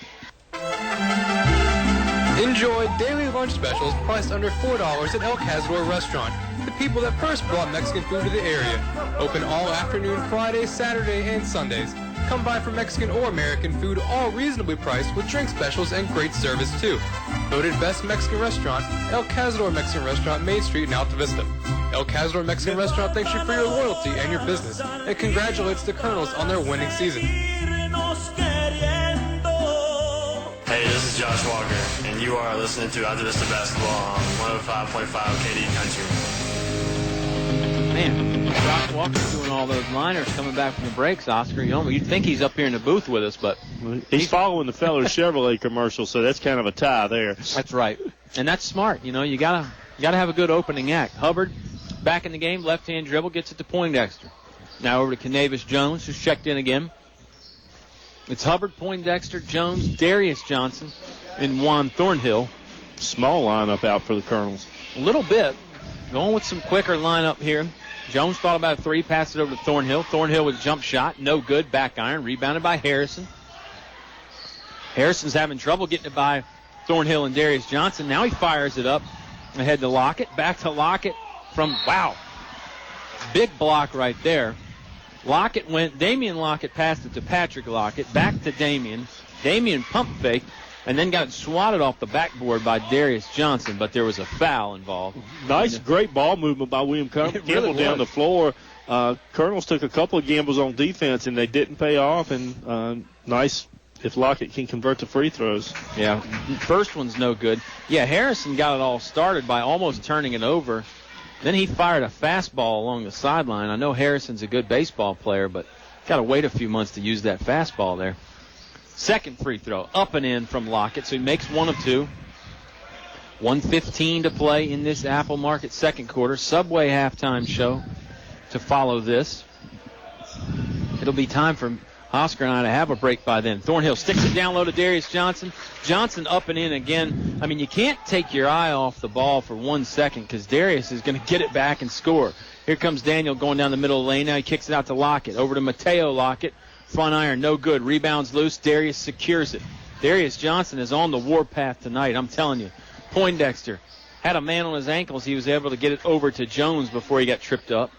Enjoy daily lunch specials priced under $4 at El Cazador Restaurant. The people that first brought Mexican food to the area. Open all afternoon Fridays, Saturday, and Sundays. Come by for Mexican or American food, all reasonably priced with drink specials and great service too. Voted best Mexican restaurant, El Cazador Mexican Restaurant, Main Street in Altavista. El Cazador Mexican Restaurant thanks you for your loyalty and your business and congratulates the Colonels on their winning season. Hey, this is Josh Walker, and you are listening to Altavista Basketball on 105.5 KD Country. Man, Josh Walker's doing all those liners coming back from the breaks, Oscar. You'd think he's up here in the booth with us, but he's following the Feller Chevrolet commercial, so that's kind of a tie there. That's right. And that's smart. You gotta have a good opening act. Hubbard back in the game, left-hand dribble, gets it to Poindexter. Now over to Canavis Jones, who's checked in again. It's Hubbard, Poindexter, Jones, Darius Johnson, and Juan Thornhill. Small lineup out for the Colonels. A little bit. Going with some quicker lineup here. Jones thought about a 3, passed it over to Thornhill. Thornhill with a jump shot, no good, back iron, rebounded by Harrison. Harrison's having trouble getting it by Thornhill and Darius Johnson. Now he fires it up ahead to Lockett, back to Lockett big block right there. Damian Lockett passed it to Patrick Lockett, back to Damian. Damian pump fake, and then got swatted off the backboard by Darius Johnson, but there was a foul involved. Nice, great ball movement by William Campbell really down the floor. Colonels took a couple of gambles on defense, and they didn't pay off, and nice if Lockett can convert the free throws. Yeah, first one's no good. Yeah, Harrison got it all started by almost turning it over. Then he fired a fastball along the sideline. I know Harrison's a good baseball player, but got to wait a few months to use that fastball there. Second free throw, up and in from Lockett, so he makes 1 of 2. 1:15 to play in this Apple Market second quarter. Subway halftime show to follow this. It'll be time for Oscar and I to have a break by then. Thornhill sticks it down low to Darius Johnson. Johnson up and in again. I mean, you can't take your eye off the ball for 1 second because Darius is going to get it back and score. Here comes Daniel going down the middle of the lane. Now he kicks it out to Lockett. Over to Mateo Lockett. Front iron, no good. Rebounds loose. Darius secures it. Darius Johnson is on the warpath tonight, I'm telling you. Poindexter had a man on his ankles. He was able to get it over to Jones before he got tripped up.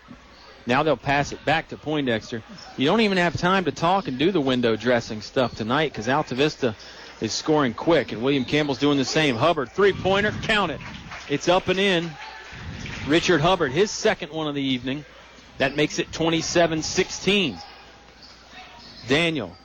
Now they'll pass it back to Poindexter. You don't even have time to talk and do the window dressing stuff tonight because Altavista is scoring quick, and William Campbell's doing the same. Hubbard, three-pointer, count it. It's up and in. Richard Hubbard, his second one of the evening. That makes it 27-16. Daniel,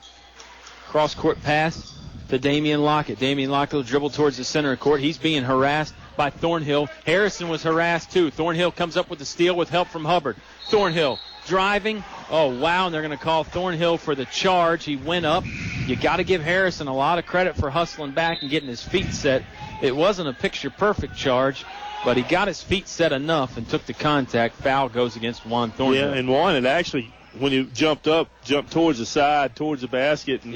cross-court pass to Damian Lockett. Damian Lockett will dribble towards the center of court. He's being harassed by Thornhill. Harrison was harassed too. Thornhill comes up with the steal with help from Hubbard. Thornhill driving. Oh, wow, and they're going to call Thornhill for the charge. He went up, you got to give Harrison a lot of credit for hustling back and getting his feet set. It wasn't a picture-perfect charge, but he got his feet set enough and took the contact. Foul goes against Juan Thornhill. Yeah, and Juan had actually, when he jumped towards the side, towards the basket, and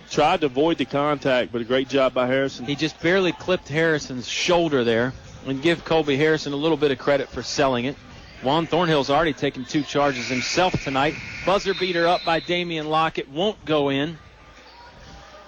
tried to avoid the contact, but a great job by Harrison. He just barely clipped Harrison's shoulder there. And give Colby Harrison a little bit of credit for selling it. Juan Thornhill's already taken 2 charges himself tonight. Buzzer beater up by Damian Lockett. Won't go in.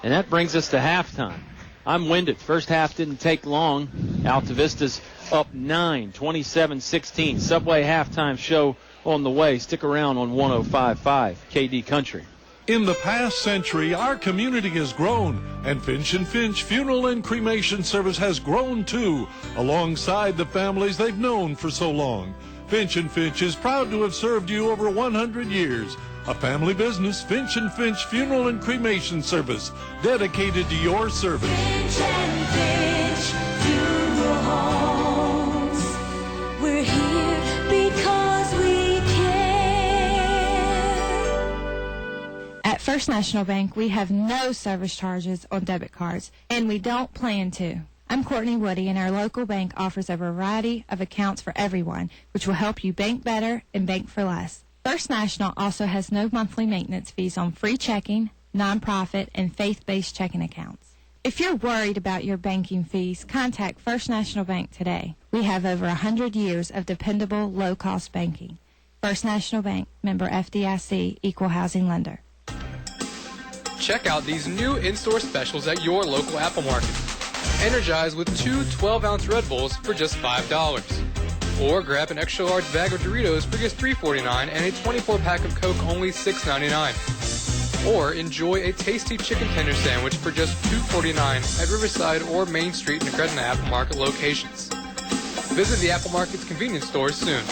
And that brings us to halftime. I'm winded. First half didn't take long. Altavista's up 9, 27-16. Subway halftime show on the way. Stick around on 105.5 KD Country. In the past century, our community has grown, and Finch & Finch Funeral and Cremation Service has grown too, alongside the families they've known for so long. Finch & Finch is proud to have served you over 100 years. A family business, Finch & Finch Funeral and Cremation Service, dedicated to your service. Finch & Finch Funeral Homes. We're here because we care. At First National Bank, we have no service charges on debit cards, and we don't plan to. I'm Courtney Woody, and our local bank offers a variety of accounts for everyone, which will help you bank better and bank for less. First National also has no monthly maintenance fees on free checking, nonprofit, and faith-based checking accounts. If you're worried about your banking fees, contact First National Bank today. We have over 100 years of dependable, low-cost banking. First National Bank, member FDIC, equal housing lender. Check out these new in-store specials at your local Apple Market. Energize with 2 12-ounce Red Bulls for just $5. Or grab an extra large bag of Doritos for just $3.49 and a 24-pack of Coke only $6.99. Or enjoy a tasty chicken tender sandwich for just $2.49 at Riverside or Main Street in the Gretna Apple Market locations. Visit the Apple Market's convenience stores soon.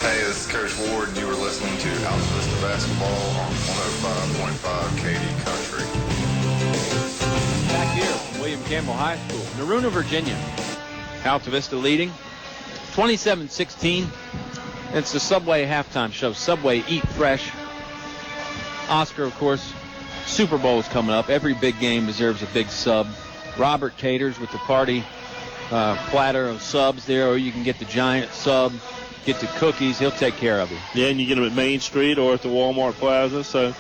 Hey, this is Coach Ward, and you are listening to Altavista Basketball on 105.5 KD Country. Back here from William Campbell High School, Naruna, Virginia. Altavista leading 27-16. It's the Subway halftime show. Subway, eat fresh. Oscar, of course, Super Bowl's coming up. Every big game deserves a big sub. Robert caters with the party platter of subs there, or you can get the giant sub, get the cookies. He'll take care of you. Yeah, and you get them at Main Street or at the Walmart Plaza. So,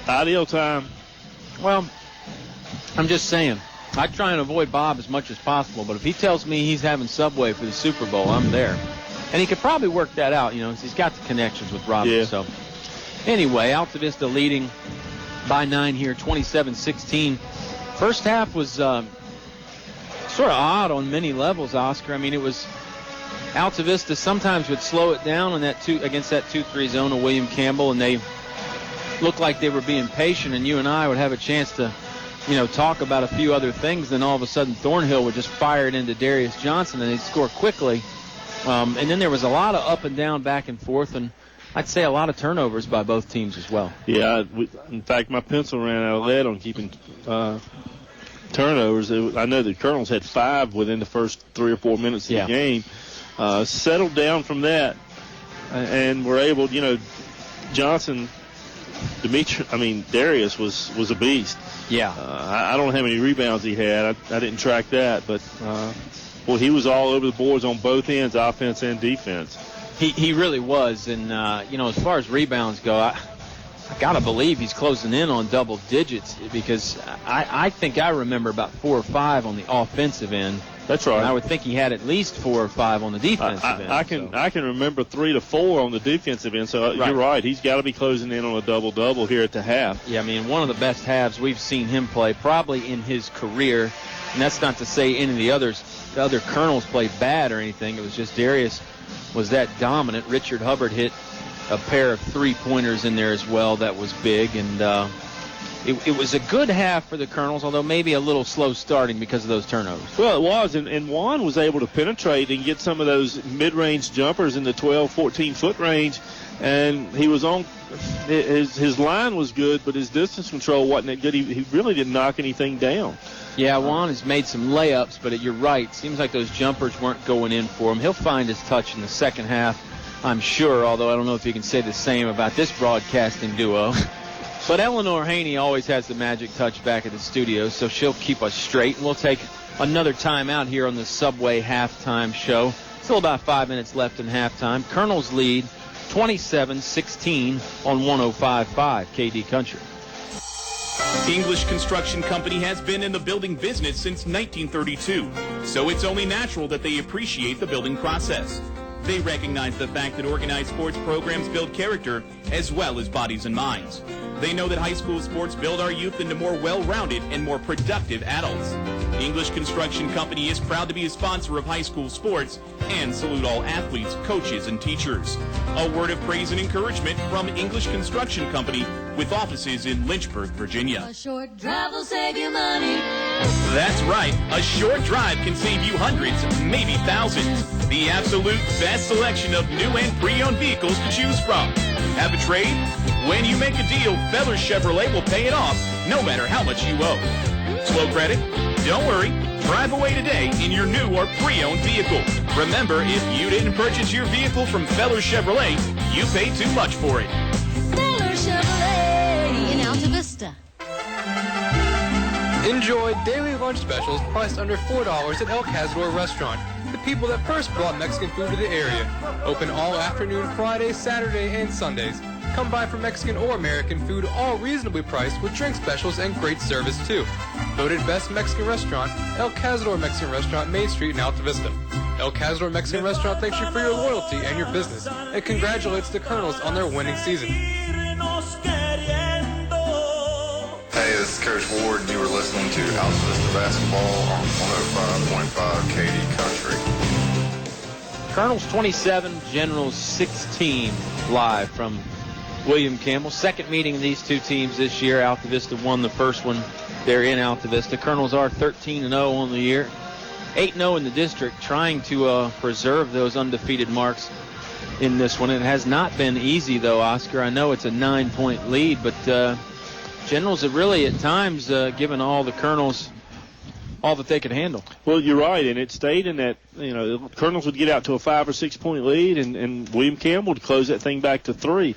ideal time. Well, I'm just saying, I try and avoid Bob as much as possible, but if he tells me he's having Subway for the Super Bowl, I'm there. And he could probably work that out, he's got the connections with Robert. Yeah. So, anyway, Altavista leading by 9 here, 27-16. First half was sort of odd on many levels, Oscar. I mean, it was Altavista sometimes would slow it down on against that 2-3 zone of William Campbell, and they looked like they were being patient, and you and I would have a chance to, talk about a few other things. Then all of a sudden Thornhill would just fire it into Darius Johnson, and they'd score quickly. And then there was a lot of up and down, back and forth, and I'd say a lot of turnovers by both teams as well. Yeah, in fact, my pencil ran out of lead on keeping turnovers. I know the Colonels had 5 within the first 3 or 4 minutes of the game. Settled down from that, and were able, Johnson, Darius was a beast. Yeah. I don't know how many rebounds he had. I didn't track that, but he was all over the boards on both ends, offense and defense. He really was, and as far as rebounds go, I got to believe he's closing in on double digits, because I think I remember about 4 or 5 on the offensive end. That's right. And I would think he had at least 4 or 5 on the defensive end. I can remember 3 to 4 on the defensive end. So You're right. He's got to be closing in on a double-double here at the half. Yeah, one of the best halves we've seen him play probably in his career. And that's not to say any of the other Colonels played bad or anything. It was just Darius was that dominant. Richard Hubbard hit a pair of 3-pointers in there as well. That was big, and it was a good half for the Colonels, although maybe a little slow starting because of those turnovers. Well, it was, and Juan was able to penetrate and get some of those mid-range jumpers in the 12, 14-foot range, and he was on. His line was good, but his distance control wasn't that good. He really didn't knock anything down. Yeah, Juan has made some layups, but you're right. Seems like those jumpers weren't going in for him. He'll find his touch in the second half. I'm sure, although I don't know if you can say the same about this broadcasting duo. But Eleanor Hoehne always has the magic touch back at the studio, so she'll keep us straight. And we'll take another time out here on the Subway halftime show. Still about 5 minutes left in halftime. Colonels lead 27-16 on 105.5 KD Country. English Construction Company has been in the building business since 1932, so it's only natural that they appreciate the building process. They recognize the fact that organized sports programs build character as well as bodies and minds. They know that high school sports build our youth into more well-rounded and more productive adults. English Construction Company is proud to be a sponsor of high school sports and salute all athletes, coaches, and teachers. A word of praise and encouragement from English Construction Company with offices in Lynchburg, Virginia. A short drive will save you money. That's right. A short drive can save you hundreds, maybe thousands. The absolute best selection of new and pre-owned vehicles to choose from. Have a trade? When you make a deal, Feller Chevrolet will pay it off, no matter how much you owe. Slow credit? Don't worry. Drive away today in your new or pre-owned vehicle. Remember, if you didn't purchase your vehicle from Feller Chevrolet, you paid too much for it. Feller Chevrolet in Altavista. Enjoy daily lunch specials priced under $4 at El Cazador Restaurant. The people that first brought Mexican food to the area. Open all afternoon Friday, Saturday, and Sundays. Come by for Mexican or American food, all reasonably priced with drink specials and great service too. Voted Best Mexican Restaurant, El Cazador Mexican Restaurant, Main Street in Altavista. El Cazador Mexican Restaurant thanks you for your loyalty and your business and congratulates the Colonels on their winning season. Hey, this is Coach Ward, and you were listening to Altavista Basketball on 105.5 KD Country. Colonels 27, Generals 16, live from William Campbell. Second meeting of these two teams this year. Altavista won the first one. They're in Altavista. Colonels are 13-0 on the year. 8-0 in the district, trying to preserve those undefeated marks in this one. It has not been easy, though, Oscar. I know it's a 9-point lead, but Generals have really at times given all the Colonels all that they could handle. Well, you're right, and it stayed in that, the Colonels would get out to a 5 or 6 point lead, and William Campbell would close that thing back to 3.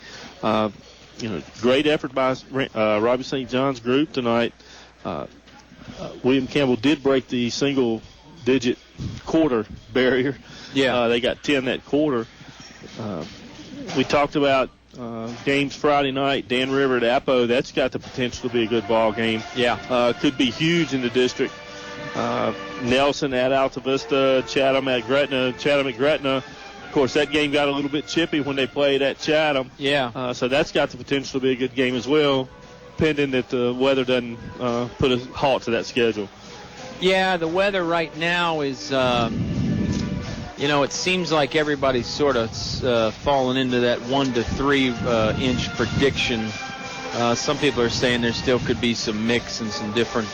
Great effort by Robbie St. John's group tonight. William Campbell did break the single-digit quarter barrier. Yeah. They got 10 that quarter. We talked about games Friday night, Dan River at Apo. That's got the potential to be a good ball game. Yeah. Could be huge in the district. Nelson at Altavista, Chatham at Gretna. Of course, that game got a little bit chippy when they played at Chatham. Yeah. So that's got the potential to be a good game as well, pending that the weather doesn't put a halt to that schedule. Yeah, the weather right now is, it seems like everybody's sort of fallen into that 1 to 3 inch prediction. Some people are saying there still could be some mix and some different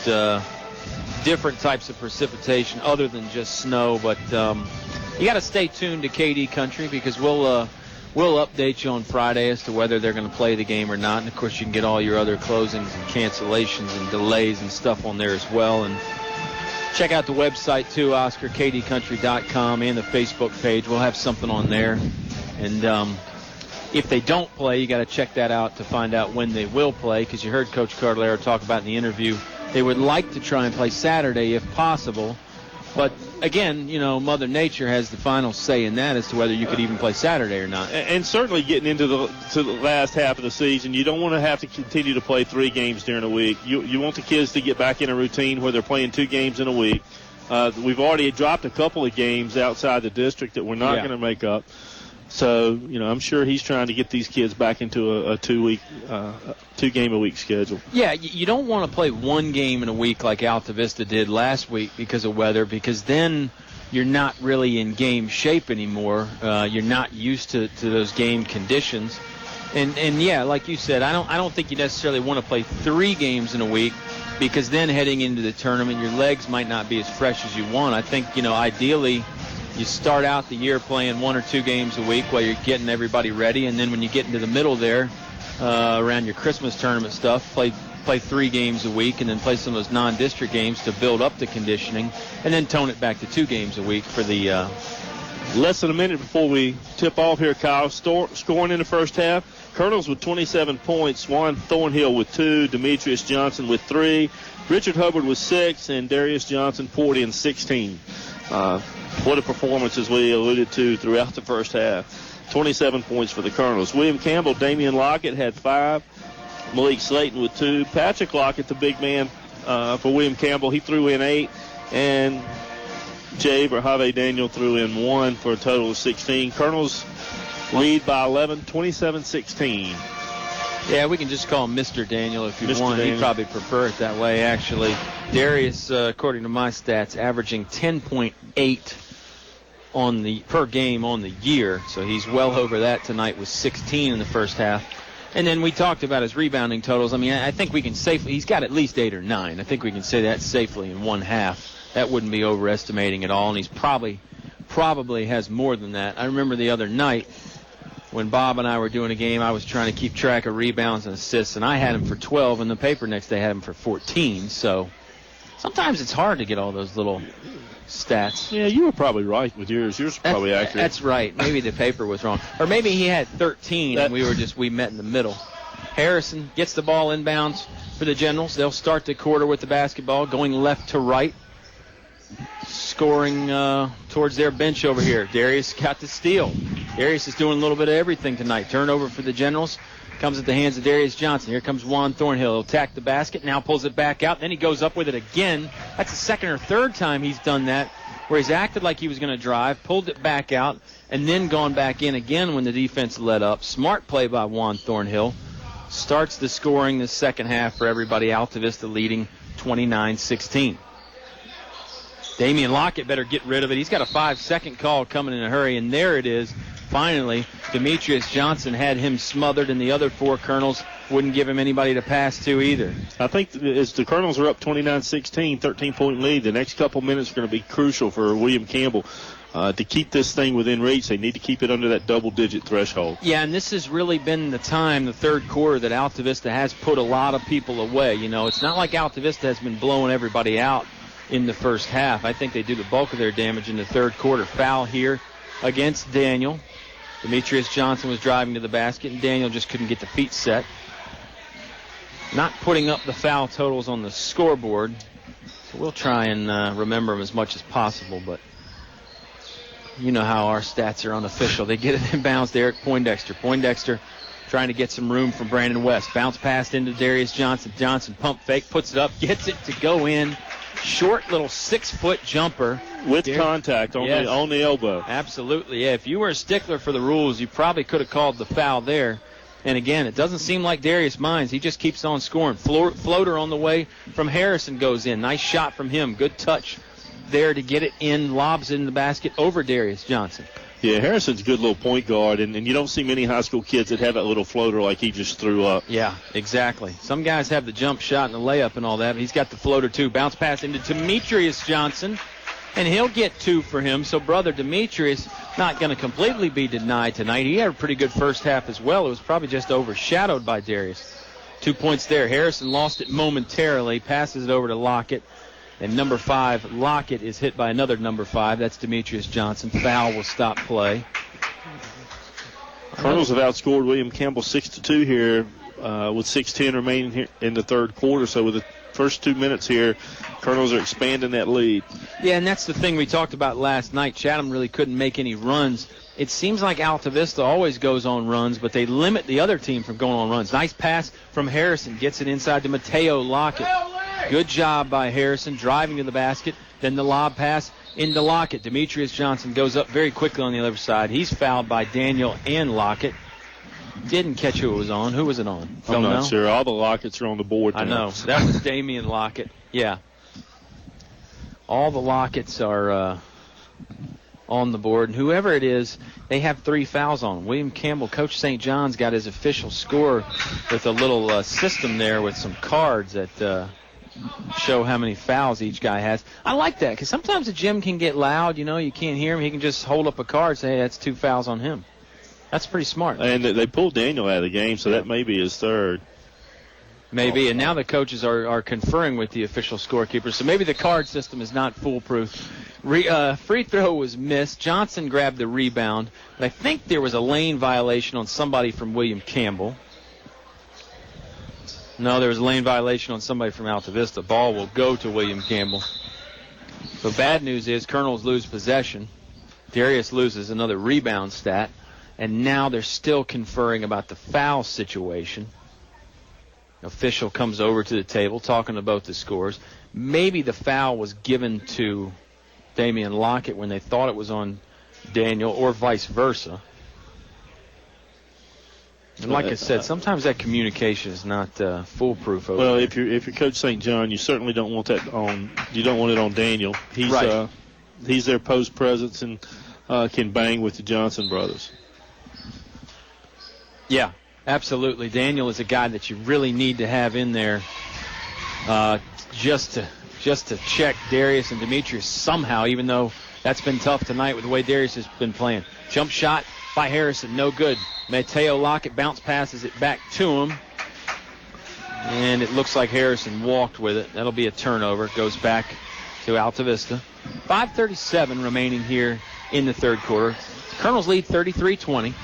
types of precipitation other than just snow, but you got to stay tuned to KD Country because we'll update you on Friday as to whether they're going to play the game or not. And of course, you can get all your other closings and cancellations and delays and stuff on there as well. And check out the website too, OscarKDCountry.com, and the Facebook page. We'll have something on there. And if they don't play, you got to check that out to find out when they will play, because you heard Coach Cardellaro talk about in the interview they would like to try and play Saturday if possible. But again, Mother Nature has the final say in that as to whether you could even play Saturday or not. And certainly getting into the last half of the season, you don't want to have to continue to play 3 games during a week. You want the kids to get back in a routine where they're playing 2 games in a week. We've already dropped a couple of games outside the district that we're not going to make up. So, I'm sure he's trying to get these kids back into a 2-game-a-week schedule. Yeah, you don't want to play 1 game in a week like Altavista did last week because of weather, because then you're not really in game shape anymore. You're not used to those game conditions. And yeah, like you said, I don't think you necessarily want to play 3 games in a week, because then heading into the tournament, your legs might not be as fresh as you want. I think, ideally, you start out the year playing 1 or 2 games a week while you're getting everybody ready, and then when you get into the middle there, around your Christmas tournament stuff, play 3 games a week, and then play some of those non-district games to build up the conditioning, and then tone it back to 2 games a week for the Less than a minute before we tip off here, Kyle. Scoring in the first half. Colonels with 27 points. Juan Thornhill with 2. Demetrius Johnson with 3. Richard Hubbard with 6. And Darius Johnson 40 and 16. What a performance, as we alluded to throughout the first half. 27 points for the Colonels. William Campbell, Damian Lockett had 5. Malik Slayton with 2. Patrick Lockett, the big man for William Campbell, he threw in 8. And Jabe or Have Daniel threw in 1 for a total of 16. Colonels lead by 11, 27-16. Yeah, we can just call him Mr. Daniel if you Mr. want. Daniel. He'd probably prefer it that way, actually. Darius, according to my stats, averaging 10.8 on the per game on the year, so he's well over that tonight with 16 in the first half. And then we talked about his rebounding totals. I mean, I think we can safely, he's got at least 8 or 9. I think we can say that safely in one half. That wouldn't be overestimating at all, and he's probably has more than that. I remember the other night when Bob and I were doing a game, I was trying to keep track of rebounds and assists, and I had him for 12, and the paper next day had him for 14. So sometimes it's hard to get all those little stats. Yeah, you were probably right with yours. Yours was probably accurate. That's right. Maybe the paper was wrong. Or maybe he had 13, and we met in the middle. Harrison gets the ball inbounds for the Generals. They'll start the quarter with the basketball, going left to right. Scoring towards their bench over here. Darius got the steal. Darius is doing a little bit of everything tonight. Turnover for the Generals. Comes at the hands of Darius Johnson. Here comes Juan Thornhill. He'll attack the basket. Now pulls it back out. Then he goes up with it again. That's the second or third time he's done that, where he's acted like he was going to drive, pulled it back out, and then gone back in again when the defense let up. Smart play by Juan Thornhill. Starts the scoring the second half for everybody. Altavista leading 29-16. Damian Lockett better get rid of it. He's got a 5-second call coming in a hurry, and there it is. Finally, Demetrius Johnson had him smothered, and the other 4 Colonels wouldn't give him anybody to pass to either. I think as the Colonels are up 29-16, 13-point lead, the next couple minutes are going to be crucial for William Campbell. To keep this thing within reach, they need to keep it under that double-digit threshold. Yeah, and this has really been the time, the third quarter, that Altavista has put a lot of people away. You know, it's not like Altavista has been blowing everybody out in the first half. I think they do the bulk of their damage in the third quarter. Foul here against Daniel. Demetrius Johnson was driving to the basket, and Daniel just couldn't get the feet set. Not putting up the foul totals on the scoreboard, so we'll try and remember them as much as possible, but you know how our stats are unofficial. They get it inbounds to Eric Poindexter. Poindexter trying to get some room from Brandon West. Bounce pass into Darius Johnson. Johnson pump fake, puts it up, gets it to go in. Short little 6-foot jumper. With contact on the elbow. Absolutely, yeah. If you were a stickler for the rules, you probably could have called the foul there. And again, it doesn't seem like Darius minds. He just keeps on scoring. Floater on the way from Harrison goes in. Nice shot from him. Good touch there to get it in. Lobs in the basket over Darius Johnson. Yeah, Harrison's a good little point guard, and you don't see many high school kids that have that little floater like he just threw up. Yeah, exactly. Some guys have the jump shot and the layup and all that, but he's got the floater too. Bounce pass into Demetrius Johnson, and he'll get 2 for him. So brother Demetrius not going to completely be denied tonight. He had a pretty good first half as well. It was probably just overshadowed by Darius. 2 points there. Harrison lost it momentarily, passes it over to Lockett. And number 5, Lockett, is hit by another number 5. That's Demetrius Johnson. Foul will stop play. Colonels have outscored William Campbell 6-2 here with 6:10 remaining here in the third quarter. So with the first 2 minutes here, Colonels are expanding that lead. Yeah, and that's the thing we talked about last night. Chatham really couldn't make any runs. It seems like Altavista always goes on runs, but they limit the other team from going on runs. Nice pass from Harrison. Gets it inside to Mateo Lockett. Good job by Harrison, driving to the basket. Then the lob pass into Lockett. Demetrius Johnson goes up very quickly on the other side. He's fouled by Daniel and Lockett. Didn't catch who it was on. Who was it on? I'm not sure. All the Lockets are on the board I know. That was Damian Lockett. Yeah. All the Lockets are on the board. And whoever it is, they have 3 fouls on them. William Campbell, Coach St. John's, got his official score with a little system there with some cards that show how many fouls each guy has. I like that because sometimes the gym can get loud. You know, you can't hear him. He can just hold up a card and say, hey, that's 2 fouls on him. That's pretty smart. And they pulled Daniel out of the game, so that may be his third. Maybe, and now the coaches are conferring with the official scorekeeper, so maybe the card system is not foolproof. Free throw was missed. Johnson grabbed the rebound, but I think there was a lane violation on somebody from William Campbell. No, there was a lane violation on somebody from Altavista. Ball will go to William Campbell. So bad news is Colonels lose possession. Darius loses another rebound stat, and now they're still conferring about the foul situation. Official comes over to the table talking about the scores. Maybe the foul was given to Damian Lockett when they thought it was on Daniel, or vice versa. And like I said, sometimes that communication is not foolproof. Well, if you're Coach St. John, you certainly don't want that on. You don't want it on Daniel. He's right. He's their post presence and can bang with the Johnson brothers. Yeah. Absolutely. Daniel is a guy that you really need to have in there just to check Darius and Demetrius somehow, even though that's been tough tonight with the way Darius has been playing. Jump shot by Harrison, no good. Mateo Lockett bounce passes it back to him, and it looks like Harrison walked with it. That'll be a turnover. It goes back to Altavista. 5:37 remaining here in the third quarter. Colonels lead 33-20.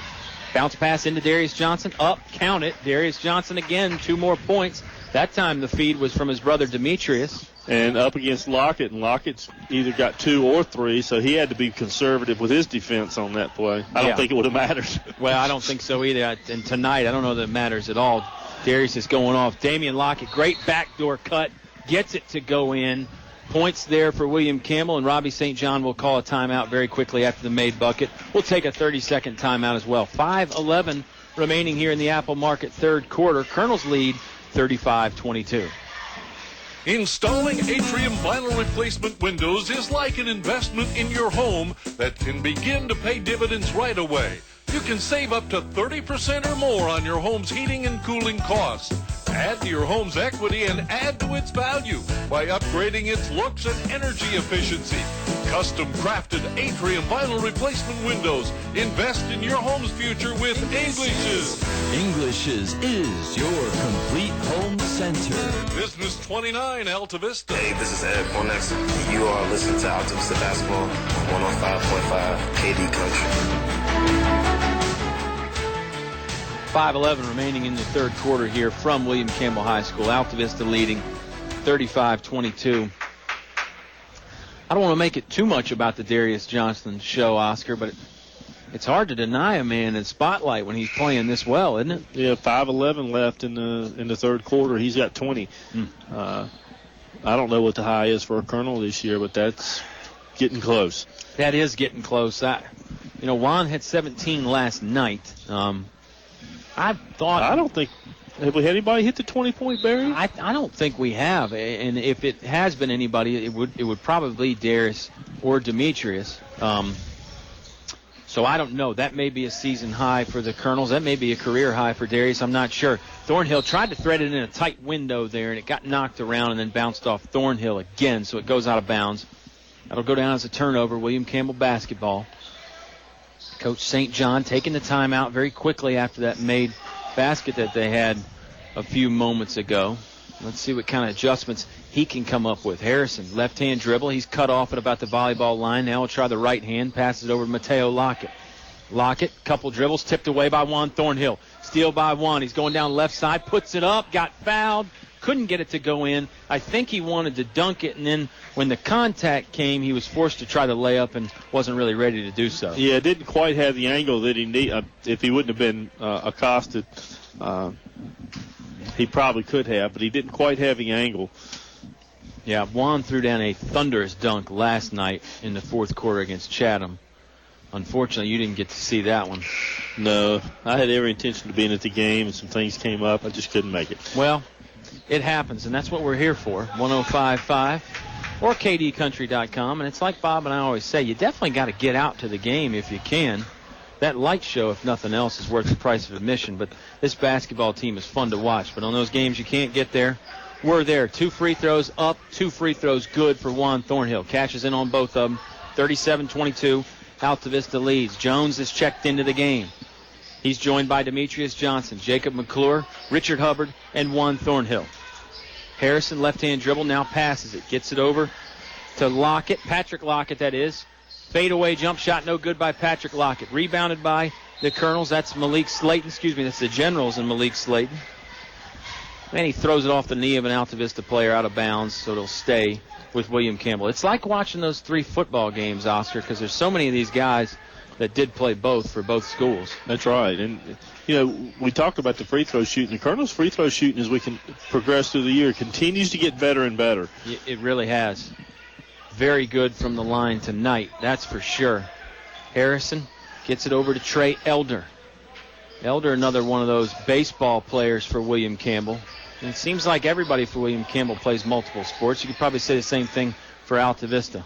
Bounce pass into Darius Johnson. Up, count it. Darius Johnson again, 2 more points. That time the feed was from his brother Demetrius. And up against Lockett, and Lockett's either got 2 or 3, so he had to be conservative with his defense on that play. I don't think it would have mattered. Well, I don't think so either. And tonight, I don't know that it matters at all. Darius is going off. Damian Lockett, great backdoor cut, gets it to go in. Points there for William Campbell, and Robbie St. John will call a timeout very quickly after the made bucket. We'll take a 30-second timeout as well. 5:11 remaining here in the Apple Market third quarter. Colonels lead 35-22. Installing Atrium vinyl replacement windows is like an investment in your home that can begin to pay dividends right away. You can save up to 30% or more on your home's heating and cooling costs. Add to your home's equity and add to its value by upgrading its looks and energy efficiency. Custom crafted Atrium vinyl replacement windows. Invest in your home's future with English's. English's is your complete home center. Business 29, Altavista. Hey, this is Ed Ponex. You are listening to Altavista Basketball on 105.5 KD Country. 5:11 remaining in the third quarter here from William Campbell High School. Altavista leading 35-22. I don't want to make it too much about the Darius Johnson show, Oscar, but it's hard to deny a man in spotlight when he's playing this well, isn't it? Yeah, 5:11 left in the third quarter. He's got 20. I don't know what the high is for a Colonel this year, but that's getting close. That is getting close. Juan had 17 last night. I don't think. Have we had anybody hit the 20-point barrier? I don't think we have. And if it has been anybody, it would probably be Darius or Demetrius. So I don't know. That may be a season high for the Colonels. That may be a career high for Darius. I'm not sure. Thornhill tried to thread it in a tight window there, and it got knocked around and then bounced off Thornhill again, so it goes out of bounds. That'll go down as a turnover. William Campbell basketball. Coach St. John taking the timeout very quickly after that made basket that they had a few moments ago. Let's see what kind of adjustments he can come up with. Harrison, left-hand dribble. He's cut off at about the volleyball line. Now he'll try the right hand. Passes it over to Mateo Lockett. Lockett, couple dribbles, tipped away by Juan Thornhill. Steal by Juan. He's going down left side, puts it up, got fouled. Couldn't get it to go in. I think he wanted to dunk it, and then when the contact came, he was forced to try the layup and wasn't really ready to do so. Yeah, didn't quite have the angle that he needed. If he wouldn't have been accosted, he probably could have, but he didn't quite have the angle. Yeah, Juan threw down a thunderous dunk last night in the fourth quarter against Chatham. Unfortunately, you didn't get to see that one. No, I had every intention of being at the game, and some things came up. I just couldn't make it. Well, it happens, and that's what we're here for. 105.5 or KDCountry.com. And it's like Bob and I always say, you definitely got to get out to the game if you can. That light show, if nothing else, is worth the price of admission. But this basketball team is fun to watch. But on those games you can't get there, we're there. 2 free throws up, 2 free throws good for Juan Thornhill. Cashes in on both of them. 37-22. Altavista leads. Jones is checked into the game. He's joined by Demetrius Johnson, Jacob McClure, Richard Hubbard, and Juan Thornhill. Harrison, left-hand dribble, now passes it. Gets it over to Lockett, Patrick Lockett, that is. Fadeaway jump shot, no good by Patrick Lockett. Rebounded by the Colonels. That's Malik Slayton. That's the Generals and Malik Slayton. And he throws it off the knee of an Altavista player out of bounds, so it'll stay with William Campbell. It's like watching those 3 football games, Oscar, because there's so many of these guys that did play both for both schools. That's right. And, we talked about the free throw shooting. The Colonels' free throw shooting, as we can progress through the year, continues to get better and better. It really has. Very good from the line tonight, that's for sure. Harrison gets it over to Trey Elder. Elder, another one of those baseball players for William Campbell. And it seems like everybody for William Campbell plays multiple sports. You could probably say the same thing for Altavista.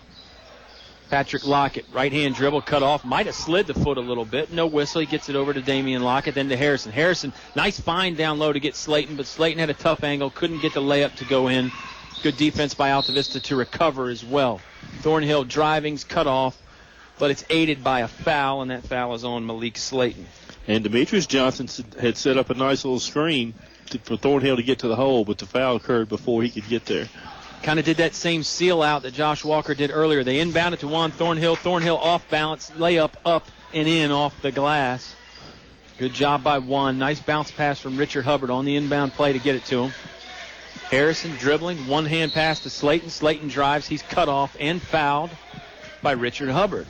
Patrick Lockett, right-hand dribble, cut off. Might have slid the foot a little bit. No whistle. He gets it over to Damian Lockett, then to Harrison. Harrison, nice find down low to get Slayton, but Slayton had a tough angle, couldn't get the layup to go in. Good defense by Altavista to recover as well. Thornhill driving's cut off, but it's aided by a foul, and that foul is on Malik Slayton. And Demetrius Johnson had set up a nice little screen for Thornhill to get to the hole, but the foul occurred before he could get there. Kind of did that same seal out that Josh Walker did earlier. They inbounded to Juan Thornhill. Thornhill off balance, layup up and in off the glass. Good job by Juan. Nice bounce pass from Richard Hubbard on the inbound play to get it to him. Harrison dribbling, one-hand pass to Slayton. Slayton drives. He's cut off and fouled by Richard Hubbard.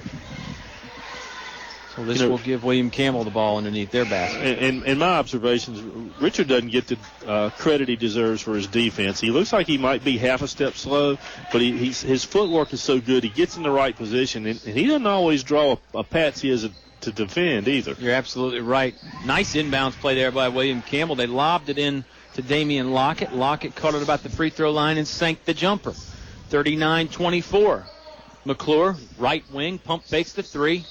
So this will give William Campbell the ball underneath their basket. And in my observations, Richard doesn't get the credit he deserves for his defense. He looks like he might be half a step slow, but his footwork is so good. He gets in the right position, and he doesn't always draw a patsy to defend either. You're absolutely right. Nice inbounds play there by William Campbell. They lobbed it in to Damian Lockett. Lockett caught it about the free throw line and sank the jumper. 39-24. McClure, right wing, pump fakes the 3.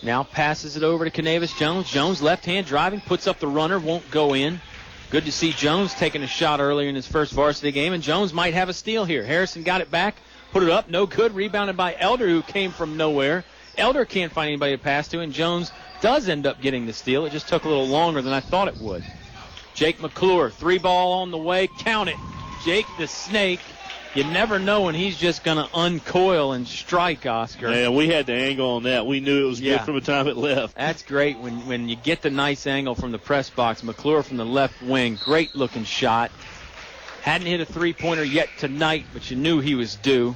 Now passes it over to Canavis Jones. Jones, left-hand driving, puts up the runner, won't go in. Good to see Jones taking a shot earlier in his first varsity game, and Jones might have a steal here. Harrison got it back, put it up, no good. Rebounded by Elder, who came from nowhere. Elder can't find anybody to pass to, and Jones does end up getting the steal. It just took a little longer than I thought it would. Jake McClure, 3 ball on the way. Count it. Jake the Snake. You never know when he's just going to uncoil and strike, Oscar. Yeah, we had the angle on that. We knew it was good from the time it left. That's great when you get the nice angle from the press box. McClure from the left wing, great-looking shot. Hadn't hit a three-pointer yet tonight, but you knew he was due.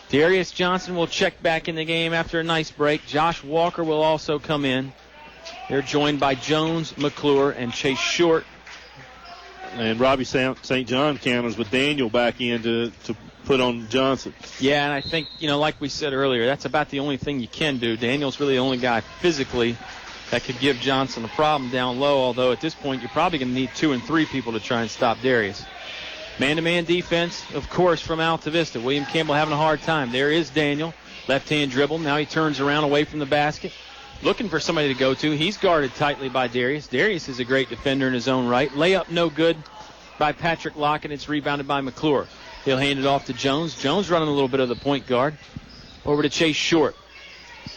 Darius Johnson will check back in the game after a nice break. Josh Walker will also come in. They're joined by Jones, McClure, and Chase Short. And Robbie St. John counters with Daniel back in to put on Johnson. Yeah, and I think, like we said earlier, that's about the only thing you can do. Daniel's really the only guy physically that could give Johnson a problem down low, although at this point you're probably going to need 2 and 3 people to try and stop Darius. Man-to-man defense, of course, from Altavista. William Campbell having a hard time. There is Daniel. Left-hand dribble. Now he turns around away from the basket. Looking for somebody to go to. He's guarded tightly by Darius. Darius is a great defender in his own right. Layup no good by Patrick Lockett. It's rebounded by McClure. He'll hand it off to Jones. Jones running a little bit of the point guard. Over to Chase Short.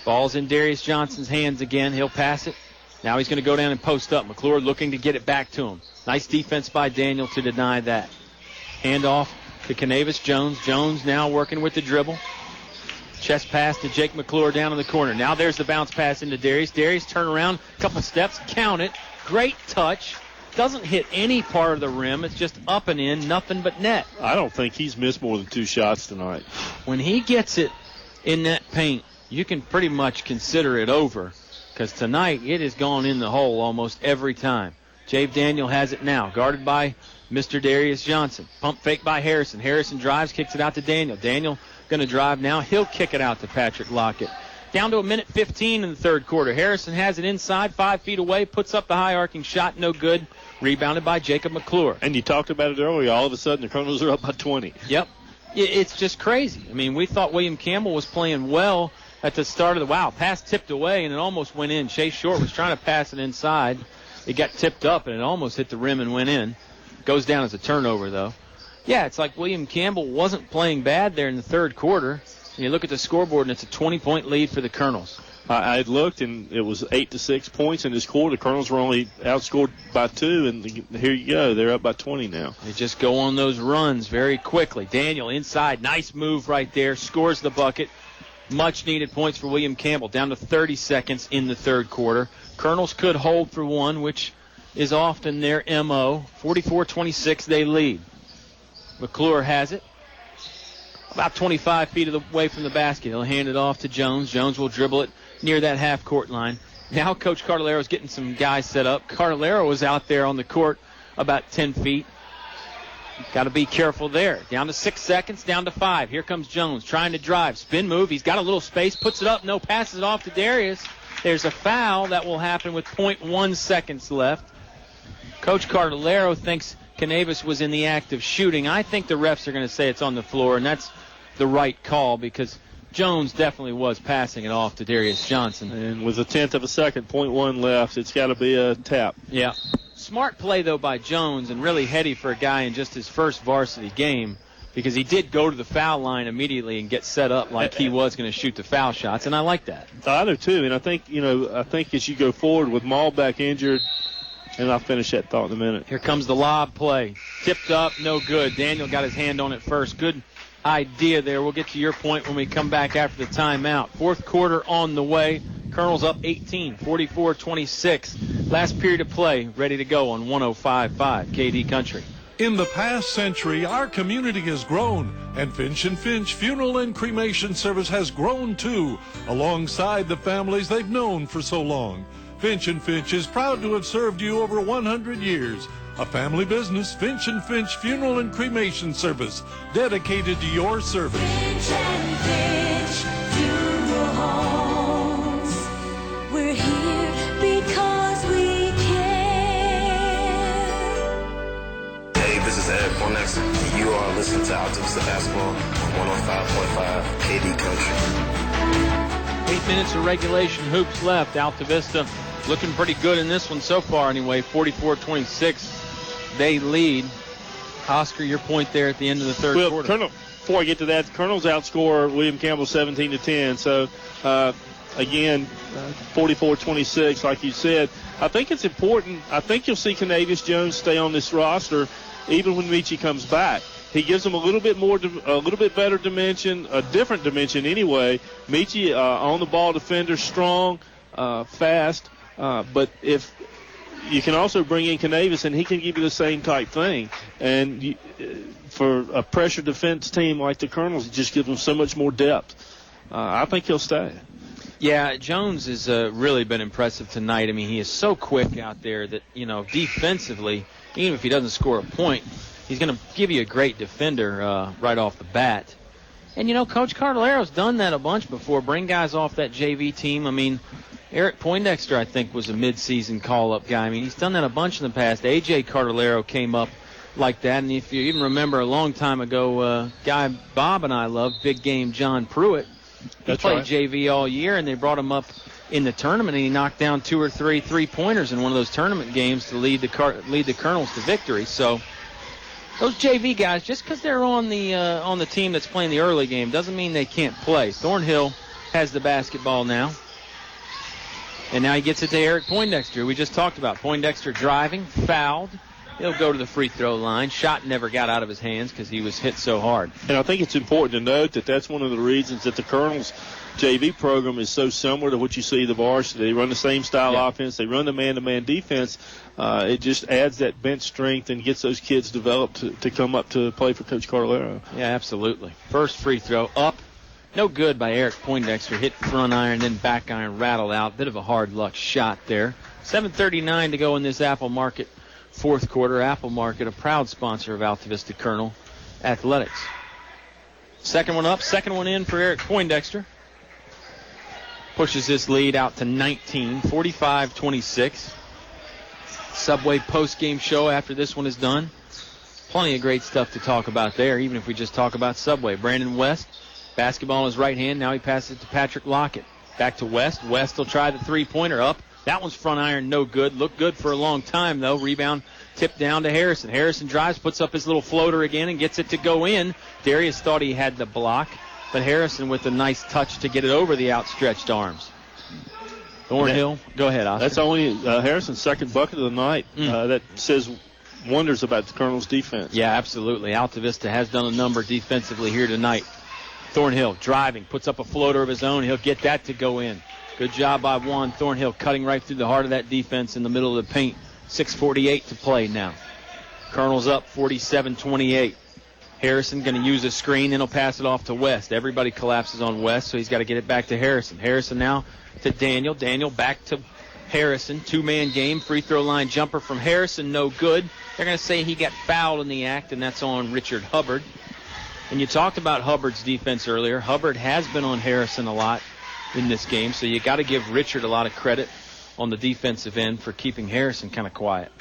Ball's in Darius Johnson's hands again. He'll pass it. Now he's going to go down and post up. McClure looking to get it back to him. Nice defense by Daniel to deny that. Hand off to Canavis Jones. Jones now working with the dribble. Chest pass to Jake McClure down in the corner. Now there's the bounce pass into Darius. Darius turn around, couple steps, count it. Great touch. Doesn't hit any part of the rim. It's just up and in, nothing but net. I don't think he's missed more than 2 shots tonight. When he gets it in that paint, you can pretty much consider it over, because tonight it has gone in the hole almost every time. Jave Daniel has it now, guarded by Mr. Darius Johnson. Pump fake by Harrison. Harrison drives, kicks it out to Daniel. Daniel going to drive now. He'll kick it out to Patrick Lockett. Down to 1:15 in the third quarter. Harrison has it inside, 5 feet away, puts up the high arcing shot, no good. Rebounded by Jacob McClure. And you talked about it earlier. All of a sudden, the Colonels are up by 20. Yep. It's just crazy. I mean, we thought William Campbell was playing well at the start of the pass tipped away, and it almost went in. Chase Short was trying to pass it inside. It got tipped up, and it almost hit the rim and went in. Goes down as a turnover, though. Yeah, it's like William Campbell wasn't playing bad there in the third quarter. And you look at the scoreboard, and it's a 20-point lead for the Colonels. I had looked, and it was 8-6 points in this quarter. The Colonels were only outscored by 2, and here you go. They're up by 20 now. They just go on those runs very quickly. Daniel inside. Nice move right there. Scores the bucket. Much needed points for William Campbell. Down to 30 seconds in the third quarter. Colonels could hold for one, which is often their MO. 44-26, they lead. McClure has it. About 25 feet away from the basket. He'll hand it off to Jones. Jones will dribble it near that half-court line. Now Coach Cartalero's getting some guys set up. Cartalero was out there on the court about 10 feet. Got to be careful there. Down to 6 seconds, down to 5. Here comes Jones trying to drive. Spin move. He's got a little space, puts it up. No, passes it off to Darius. There's a foul that will happen with 0.1 seconds left. Coach Cartalero thinks Canavas was in the act of shooting. I think the refs are going to say it's on the floor, and that's the right call because Jones definitely was passing it off to Darius Johnson. And with a tenth of a second, 0.1 left, it's got to be a tap. Yeah. Smart play, though, by Jones, and really heady for a guy in just his first varsity game because he did go to the foul line immediately and get set up like he was going to shoot the foul shots, and I like that. I do, too, and I think as you go forward with Maul back injured, and I'll finish that thought in a minute. Here comes the lob play. Tipped up, no good. Daniel got his hand on it first. Good idea there. We'll get to your point when we come back after the timeout. Fourth quarter on the way. Colonels up 18, 44-26. Last period of play, ready to go on 105.5 KD Country. In the past century, our community has grown, and Finch & Finch Funeral and Cremation Service has grown too, alongside the families they've known for so long. Finch & Finch is proud to have served you over 100 years. A family business, Finch & Finch Funeral and Cremation Service, dedicated to your service. Finch and Finch Funeral Homes. We're here because we care. Hey, this is Ed Poindexter. You are listening to Altavista Basketball on 105.5 KD Country. 8 minutes of regulation hoops left. Altavista looking pretty good in this one so far anyway. 44-26. They lead. Oscar, your point there at the end of the third quarter. Before I get to that, the Colonels outscore William Campbell 17-10. So, again, 44-26, like you said. I think it's important. I think you'll see Canavius Jones stay on this roster even when Michi comes back. He gives them a little bit better dimension, a different dimension anyway. Michi, on the ball defender, strong, fast. But if you can also bring in Canavis, and he can give you the same type thing. And for a pressure defense team like the Colonels, it just gives them so much more depth. I think he'll stay. Yeah, Jones has really been impressive tonight. I mean, he is so quick out there that, defensively, even if he doesn't score a point, he's going to give you a great defender right off the bat. And, Coach Cartalero's done that a bunch before, bring guys off that JV team. I mean, Eric Poindexter, I think, was a midseason call-up guy. I mean, he's done that a bunch in the past. A.J. Cartalero came up like that. And if you even remember a long time ago, guy Bob and I loved, big game John Pruitt. He played JV all year, and they brought him up in the tournament, and he knocked down 2 or 3 3-pointers in one of those tournament games to lead the Colonels to victory. So those JV guys, just because they're on the team that's playing the early game, doesn't mean they can't play. Thornhill has the basketball now. And now he gets it to Eric Poindexter, who we just talked about. Poindexter driving, fouled. He'll go to the free throw line. Shot never got out of his hands because he was hit so hard. And I think it's important to note that that's one of the reasons that the Colonels JV program is so similar to what you see the varsity. They run the same style offense. They run the man-to-man defense. It just adds that bench strength and gets those kids developed to come up to play for Coach Cartalero. Yeah, absolutely. First free throw up. No good by Eric Poindexter. Hit front iron, then back iron, rattled out. Bit of a hard luck shot there. 7:39 to go in this Apple Market fourth quarter. Apple Market, a proud sponsor of Altavista Colonel Athletics. Second one up, second one in for Eric Poindexter. Pushes this lead out to 19, 45-26. Subway post-game show after this one is done. Plenty of great stuff to talk about there, even if we just talk about Subway. Brandon West, basketball in his right hand. Now he passes it to Patrick Lockett. Back to West. West will try the three-pointer up. That one's front iron, no good. Looked good for a long time, though. Rebound tipped down to Harrison. Harrison drives, puts up his little floater again, and gets it to go in. Darius thought he had the block, but Harrison with a nice touch to get it over the outstretched arms. Thornhill, go ahead, Oscar. That's only Harrison's second bucket of the night. That says wonders about the Colonels' defense. Yeah, absolutely. Altavista has done a number defensively here tonight. Thornhill driving, puts up a floater of his own. He'll get that to go in. Good job by Juan Thornhill, cutting right through the heart of that defense in the middle of the paint. 6:48 to play now. Colonels up 47-28. Harrison going to use a screen, then he'll pass it off to West. Everybody collapses on West, so he's got to get it back to Harrison. Harrison now to Daniel. Daniel back to Harrison. Two-man game. Free throw line jumper from Harrison, no good. They're going to say he got fouled in the act, and that's on Richard Hubbard. And you talked about Hubbard's defense earlier. Hubbard has been on Harrison a lot in this game, so you got to give Richard a lot of credit on the defensive end for keeping Harrison kind of quiet.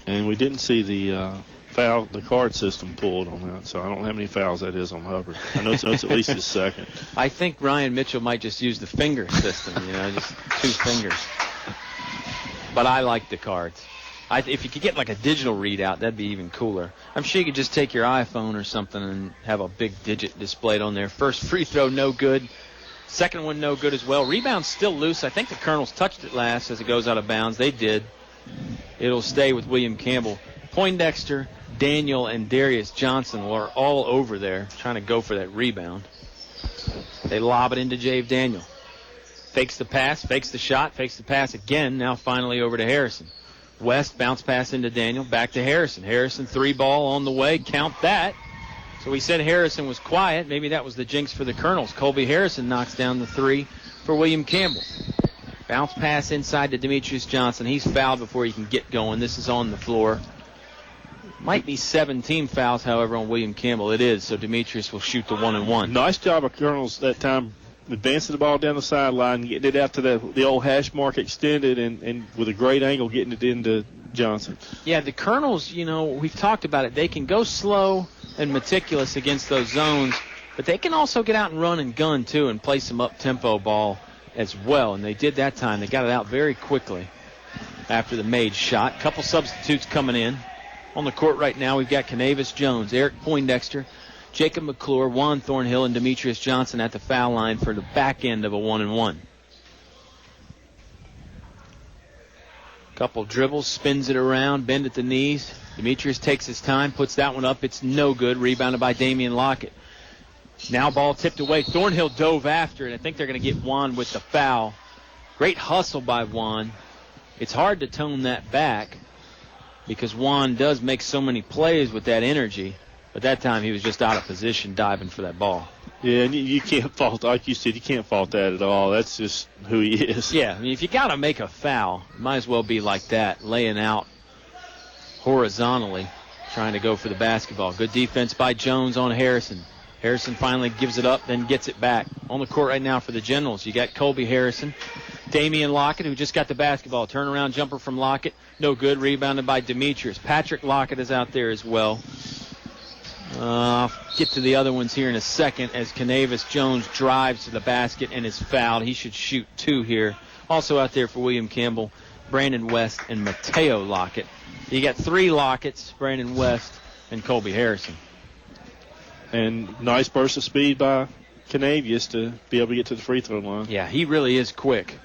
And we didn't see the card system pulled on that, so I don't know how many fouls that is on Hubbard. I know it's at least his second. I think Ryan Mitchell might just use the finger system, just 2 fingers. But I like the cards. If you could get like a digital readout, that'd be even cooler. I'm sure you could just take your iPhone or something and have a big digit displayed on there. First free throw, no good. Second one, no good as well. Rebound still loose. I think the Colonels touched it last as it goes out of bounds. They did. It'll stay with William Campbell. Poindexter, Daniel, and Darius Johnson are all over there trying to go for that rebound. They lob it into Jave Daniel. Fakes the pass, fakes the shot, fakes the pass again. Now finally over to Harrison. West, bounce pass into Daniel, back to Harrison. Harrison, 3-ball on the way. Count that. So we said Harrison was quiet. Maybe that was the jinx for the Colonels. Colby Harrison knocks down the 3 for William Campbell. Bounce pass inside to Demetrius Johnson. He's fouled before he can get going. This is on the floor. Might be 17 fouls, however, on William Campbell. It is, so Demetrius will shoot the 1-and-1. Nice job of Colonels that time, advancing the ball down the sideline, getting it out to the old hash mark extended, and with a great angle getting it into Johnson. Yeah, the Colonels, we've talked about it. They can go slow and meticulous against those zones, but they can also get out and run and gun, too, and play some up-tempo ball as well. And they did that time. They got it out very quickly after the made shot. Couple substitutes coming in. On the court right now, we've got Canavis Jones, Eric Poindexter, Jacob McClure, Juan Thornhill, and Demetrius Johnson at the foul line for the back end of a 1-and-1. Couple dribbles, spins it around, bend at the knees. Demetrius takes his time, puts that one up. It's no good. Rebounded by Damian Lockett. Now ball tipped away. Thornhill dove after it. I think they're going to get Juan with the foul. Great hustle by Juan. It's hard to tone that back because Juan does make so many plays with that energy. But that time he was just out of position diving for that ball. Yeah, and you can't fault, like you said, you can't fault that at all. That's just who he is. Yeah, I mean, if you got to make a foul, it might as well be like that, laying out horizontally, trying to go for the basketball. Good defense by Jones on Harrison. Harrison finally gives it up, then gets it back. On the court right now for the Generals, you got Colby Harrison, Damian Lockett, who just got the basketball. Turnaround jumper from Lockett, no good. Rebounded by Demetrius. Patrick Lockett is out there as well. I'll get to the other ones here in a second as Canavis Jones drives to the basket and is fouled. He should shoot 2 here. Also out there for William Campbell, Brandon West and Mateo Lockett. You got 3 Locketts, Brandon West and Colby Harrison. And nice burst of speed by Canavius to be able to get to the free throw line. Yeah, he really is quick.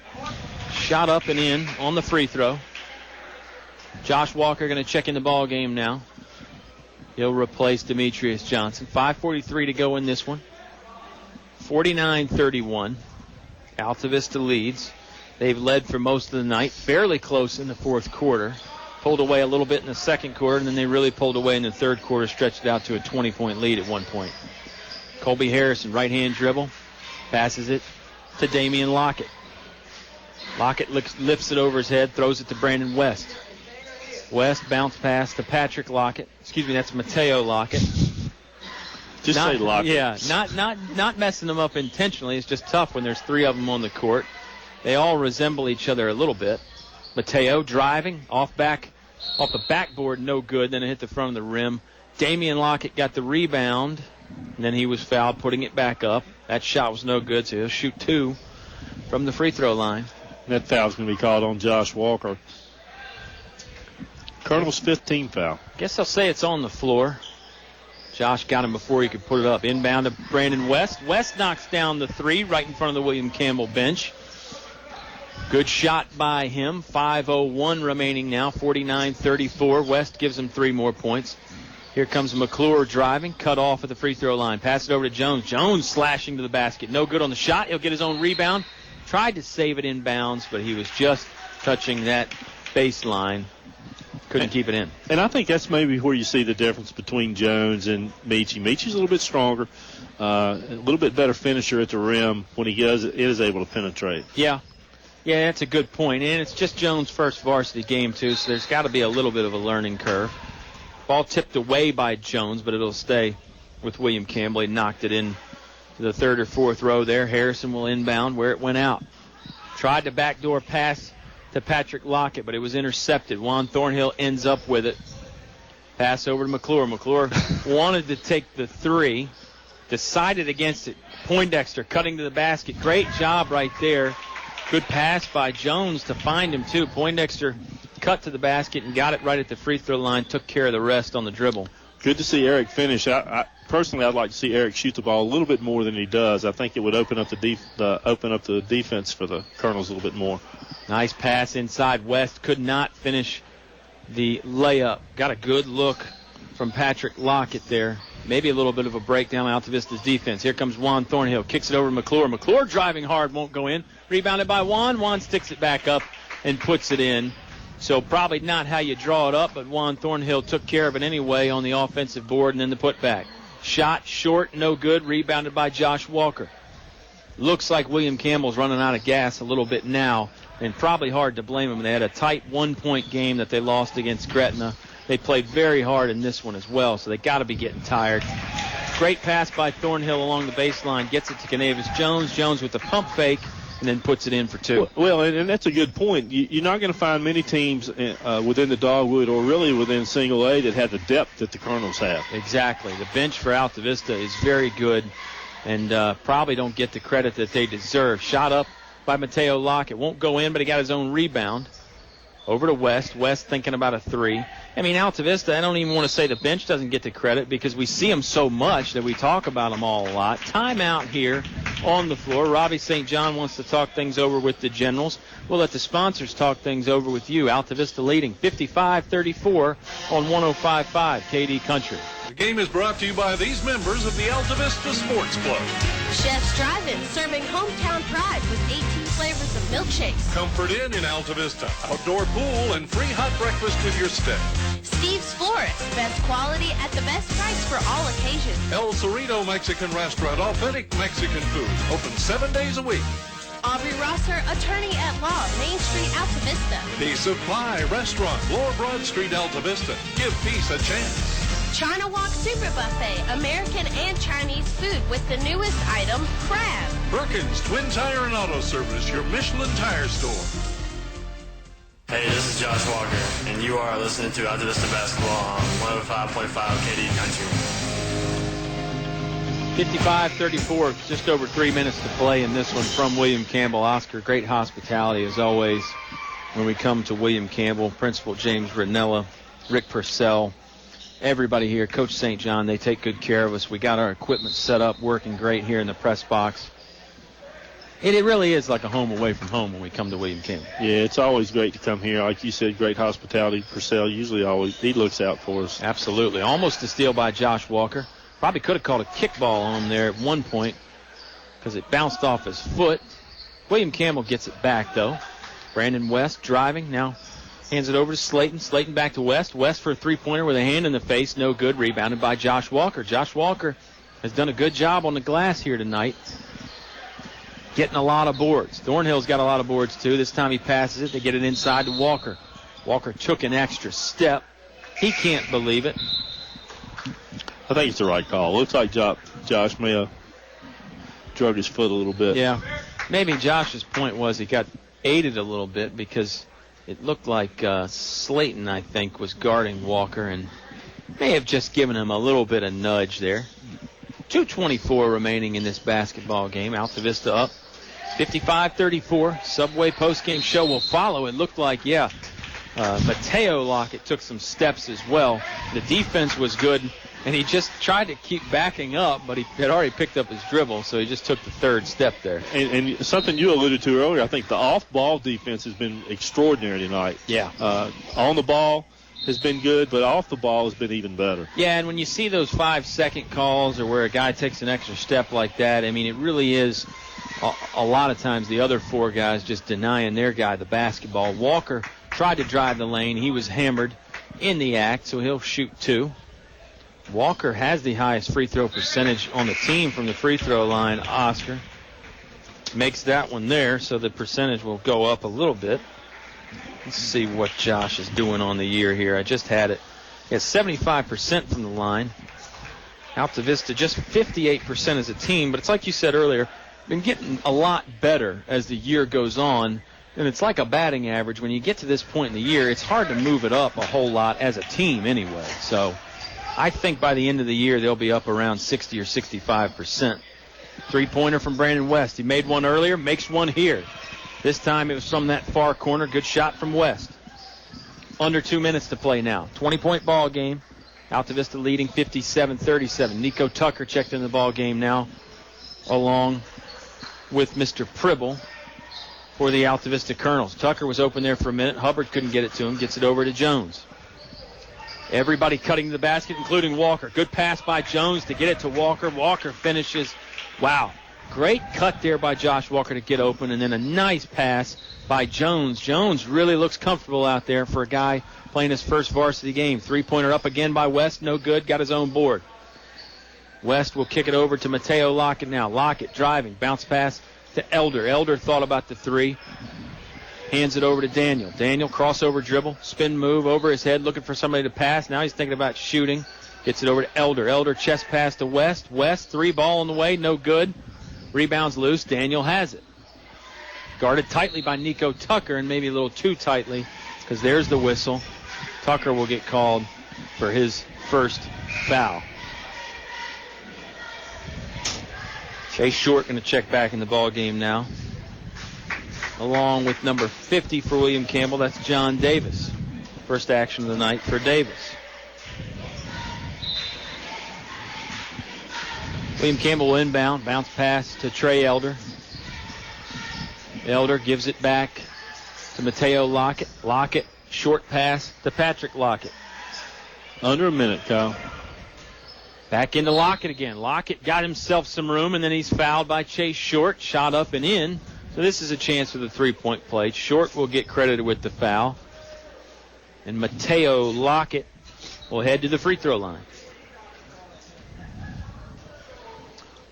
Shot up and in on the free throw. Josh Walker going to check in the ball game now. He'll replace Demetrius Johnson. 5:43 to go in this one. 49-31. Altavista leads. They've led for most of the night. Fairly close in the fourth quarter. Pulled away a little bit in the second quarter, and then they really pulled away in the third quarter, stretched it out to a 20-point lead at one point. Colby Harrison, right-hand dribble. Passes it to Damian Lockett. Lockett lifts it over his head, throws it to Brandon West. West bounce pass to Patrick Lockett. Excuse me, that's Mateo Lockett. Just say Lockett. Yeah, not messing them up intentionally. It's just tough when there's 3 of them on the court. They all resemble each other a little bit. Mateo driving off the backboard, no good. Then it hit the front of the rim. Damian Lockett got the rebound, and then he was fouled, putting it back up. That shot was no good, so he'll shoot 2 from the free throw line. That foul's going to be called on Josh Walker. Colonel's 15th foul. Guess I'll say it's on the floor. Josh got him before he could put it up. Inbound to Brandon West. West knocks down the 3 right in front of the William Campbell bench. Good shot by him. 5:01 remaining now. 49-34. West gives him 3 more points. Here comes McClure driving. Cut off at the free throw line. Pass it over to Jones. Jones slashing to the basket. No good on the shot. He'll get his own rebound. Tried to save it inbounds, but he was just touching that baseline. Couldn't keep it in. And I think that's maybe where you see the difference between Jones and Meechie. Meechie's a little bit stronger, a little bit better finisher at the rim when he is able to penetrate. Yeah, that's a good point. And it's just Jones' first varsity game, too, so there's got to be a little bit of a learning curve. Ball tipped away by Jones, but it'll stay with William Campbell. He knocked it in to the 3rd or 4th row there. Harrison will inbound where it went out. Tried to backdoor pass to Patrick Lockett, but it was intercepted. Juan Thornhill ends up with it. Pass over to McClure. McClure wanted to take the 3, decided against it. Poindexter cutting to the basket. Great job right there. Good pass by Jones to find him, too. Poindexter cut to the basket and got it right at the free throw line, took care of the rest on the dribble. Good to see Eric finish. Personally, I'd like to see Eric shoot the ball a little bit more than he does. I think it would open up the defense for the Colonels a little bit more. Nice pass inside. West could not finish the layup. Got a good look from Patrick Lockett there. Maybe a little bit of a breakdown out Altavista's defense. Here comes Juan Thornhill. Kicks it over to McClure. McClure driving hard, won't go in. Rebounded by Juan. Juan sticks it back up and puts it in. So probably not how you draw it up, but Juan Thornhill took care of it anyway on the offensive board and then the putback. Shot short, no good. Rebounded by Josh Walker. Looks like William Campbell's running out of gas a little bit now, and probably hard to blame him. They had a tight 1-point game that they lost against Gretna. They played very hard in this one as well, so they got to be getting tired. Great pass by Thornhill along the baseline. Gets it to Canavis Jones. Jones with the pump fake, and then puts it in for 2. Well, and that's a good point. You're not going to find many teams within the Dogwood or really within single A that have the depth that the Colonels have. Exactly. The bench for Altavista is very good and probably don't get the credit that they deserve. Shot up by Mateo Lockett. Won't go in, but he got his own rebound. Over to West. West thinking about a 3. I mean, Altavista, I don't even want to say the bench doesn't get the credit because we see them so much that we talk about them all a lot. Timeout here on the floor. Robbie St. John wants to talk things over with the Generals. We'll let the sponsors talk things over with you. Altavista leading 55-34 on 105.5 KD Country. The game is brought to you by these members of the Altavista Sports Club. Chef's Drive-In, serving hometown pride with 18 flavors of milkshakes. Comfort Inn in Altavista, outdoor pool, and free hot breakfast with your stay. Steve's Florist, best quality at the best price for all occasions. El Cerrito Mexican Restaurant, authentic Mexican food, open 7 days a week. Aubrey Rosser, attorney at law, Main Street, Altavista. Piece of Pie Restaurant, Lower Broad Street, Altavista. Give peace a chance. China Walk Super Buffet, American and Chinese food with the newest item, crab. Perkins Twin Tire and Auto Service, your Michelin tire store. Hey, this is Josh Walker, and you are listening to Altavista Basketball on 105.5 KD Country. 55-34, just over 3 minutes to play in this one from William Campbell. Oscar, great hospitality as always when we come to William Campbell. Principal James Ranella, Rick Purcell, everybody here, Coach St. John, they take good care of us. We got our equipment set up, working great here in the press box. It really is like a home away from home when we come to William Campbell. Yeah, it's always great to come here. Like you said, great hospitality. Purcell he looks out for us. Absolutely. Almost a steal by Josh Walker. Probably could have called a kickball on him there at one point because it bounced off his foot. William Campbell gets it back, though. Brandon West driving. Now hands it over to Slayton. Slayton back to West. West for a three-pointer with a hand in the face. No good. Rebounded by Josh Walker. Josh Walker has done a good job on the glass here tonight. Getting a lot of boards. Thornhill's got a lot of boards, too. This time he passes it. They get it inside to Walker. Walker took an extra step. He can't believe it. I think it's the right call. Looks like Josh may have drug his foot a little bit. Yeah. Maybe Josh's point was he got aided a little bit because it looked like Slayton, I think, was guarding Walker and may have just given him a little bit of nudge there. 2:24 remaining in this basketball game. Altavista up 55-34. Subway postgame show will follow. It looked like, Mateo Lockett took some steps as well. The defense was good, And he just tried to keep backing up, but he had already picked up his dribble, so he just took the third step there. And something you alluded to earlier, I think the off-ball defense has been extraordinary tonight. Yeah. On the ball has been good, but off the ball has been even better. Yeah, and when you see those 5-second calls or where a guy takes an extra step like that, I mean, it really is a lot of times the other four guys just denying their guy the basketball. Walker tried to drive the lane. He was hammered in the act, so he'll shoot 2. Walker has the highest free throw percentage on the team from the free throw line. Oscar makes that one there, so the percentage will go up a little bit. Let's see what Josh is doing on the year here. I just had it. It's 75% from the line. Altavista just 58% as a team, but it's like you said earlier, been getting a lot better as the year goes on. And it's like a batting average. When you get to this point in the year, it's hard to move it up a whole lot as a team anyway. So I think by the end of the year, they'll be up around 60 or 65%. Three-pointer from Brandon West. He made one earlier, makes one here. This time it was from that far corner. Good shot from West. Under 2 minutes to play now. 20-point ball game. Altavista leading 57-37. Nico Tucker checked in the ball game now, along with Mr. Pribble for the Altavista Colonels. Tucker was open there for a minute. Hubbard couldn't get it to him. Gets it over to Jones. Everybody cutting to the basket, including Walker. Good pass by Jones to get it to Walker. Walker finishes. Wow. Great cut there by Josh Walker to get open, and then a nice pass by Jones. Jones really looks comfortable out there for a guy playing his first varsity game. Three-pointer up again by West. No good. Got his own board. West will kick it over to Mateo Lockett now. Lockett driving. Bounce pass to Elder. Elder thought about the three. Hands it over to Daniel. Daniel, crossover dribble, spin move over his head, looking for somebody to pass. Now he's thinking about shooting. Gets it over to Elder. Elder chest pass to West. West, 3 ball on the way, no good. Rebounds loose. Daniel has it. Guarded tightly by Nico Tucker, and maybe a little too tightly, because there's the whistle. Tucker will get called for his first foul. Chase Short going to check back in the ball game now, along with number 50 for William Campbell. That's John Davis. First action of the night for Davis. William Campbell will inbound. Bounce pass to Trey Elder. Elder gives it back to Mateo Lockett. Lockett, short pass to Patrick Lockett. Under a minute, Kyle. Back into Lockett again. Lockett got himself some room, and then he's fouled by Chase Short. Shot up and in. So this is a chance for the three-point play. Short will get credited with the foul. And Mateo Lockett will head to the free throw line.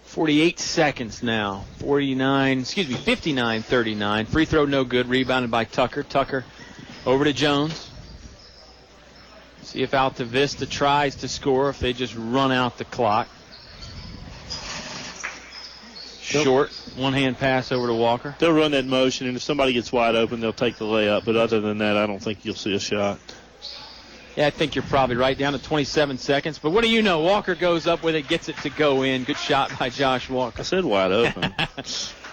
48 seconds now. 59-39. Free throw no good. Rebounded by Tucker. Tucker over to Jones. See if Altavista tries to score, if they just run out the clock. Short, one-hand pass over to Walker. They'll run that motion, and if somebody gets wide open, they'll take the layup. But other than that, I don't think you'll see a shot. Yeah, I think you're probably right, down to 27 seconds. But what do you know? Walker goes up with it, gets it to go in. Good shot by Josh Walker. I said wide open.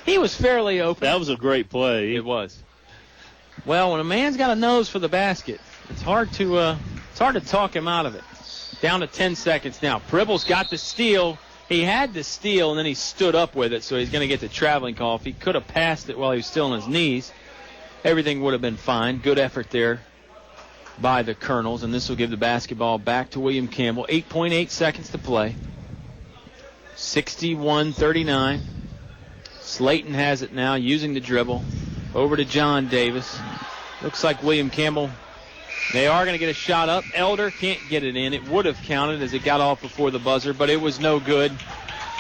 He was fairly open. That was a great play. It was. Well, when a man's got a nose for the basket, it's hard to talk him out of it. Down to 10 seconds now. Pribble's got the steal. He had the steal, and then he stood up with it, so he's going to get the traveling call. If he could have passed it while he was still on his knees, everything would have been fine. Good effort there by the Colonels, and this will give the basketball back to William Campbell. 8.8 seconds to play. 61-39. Slayton has it now, using the dribble. Over to John Davis. Looks like William Campbell, they are going to get a shot up. Elder can't get it in. It would have counted as it got off before the buzzer, but it was no good.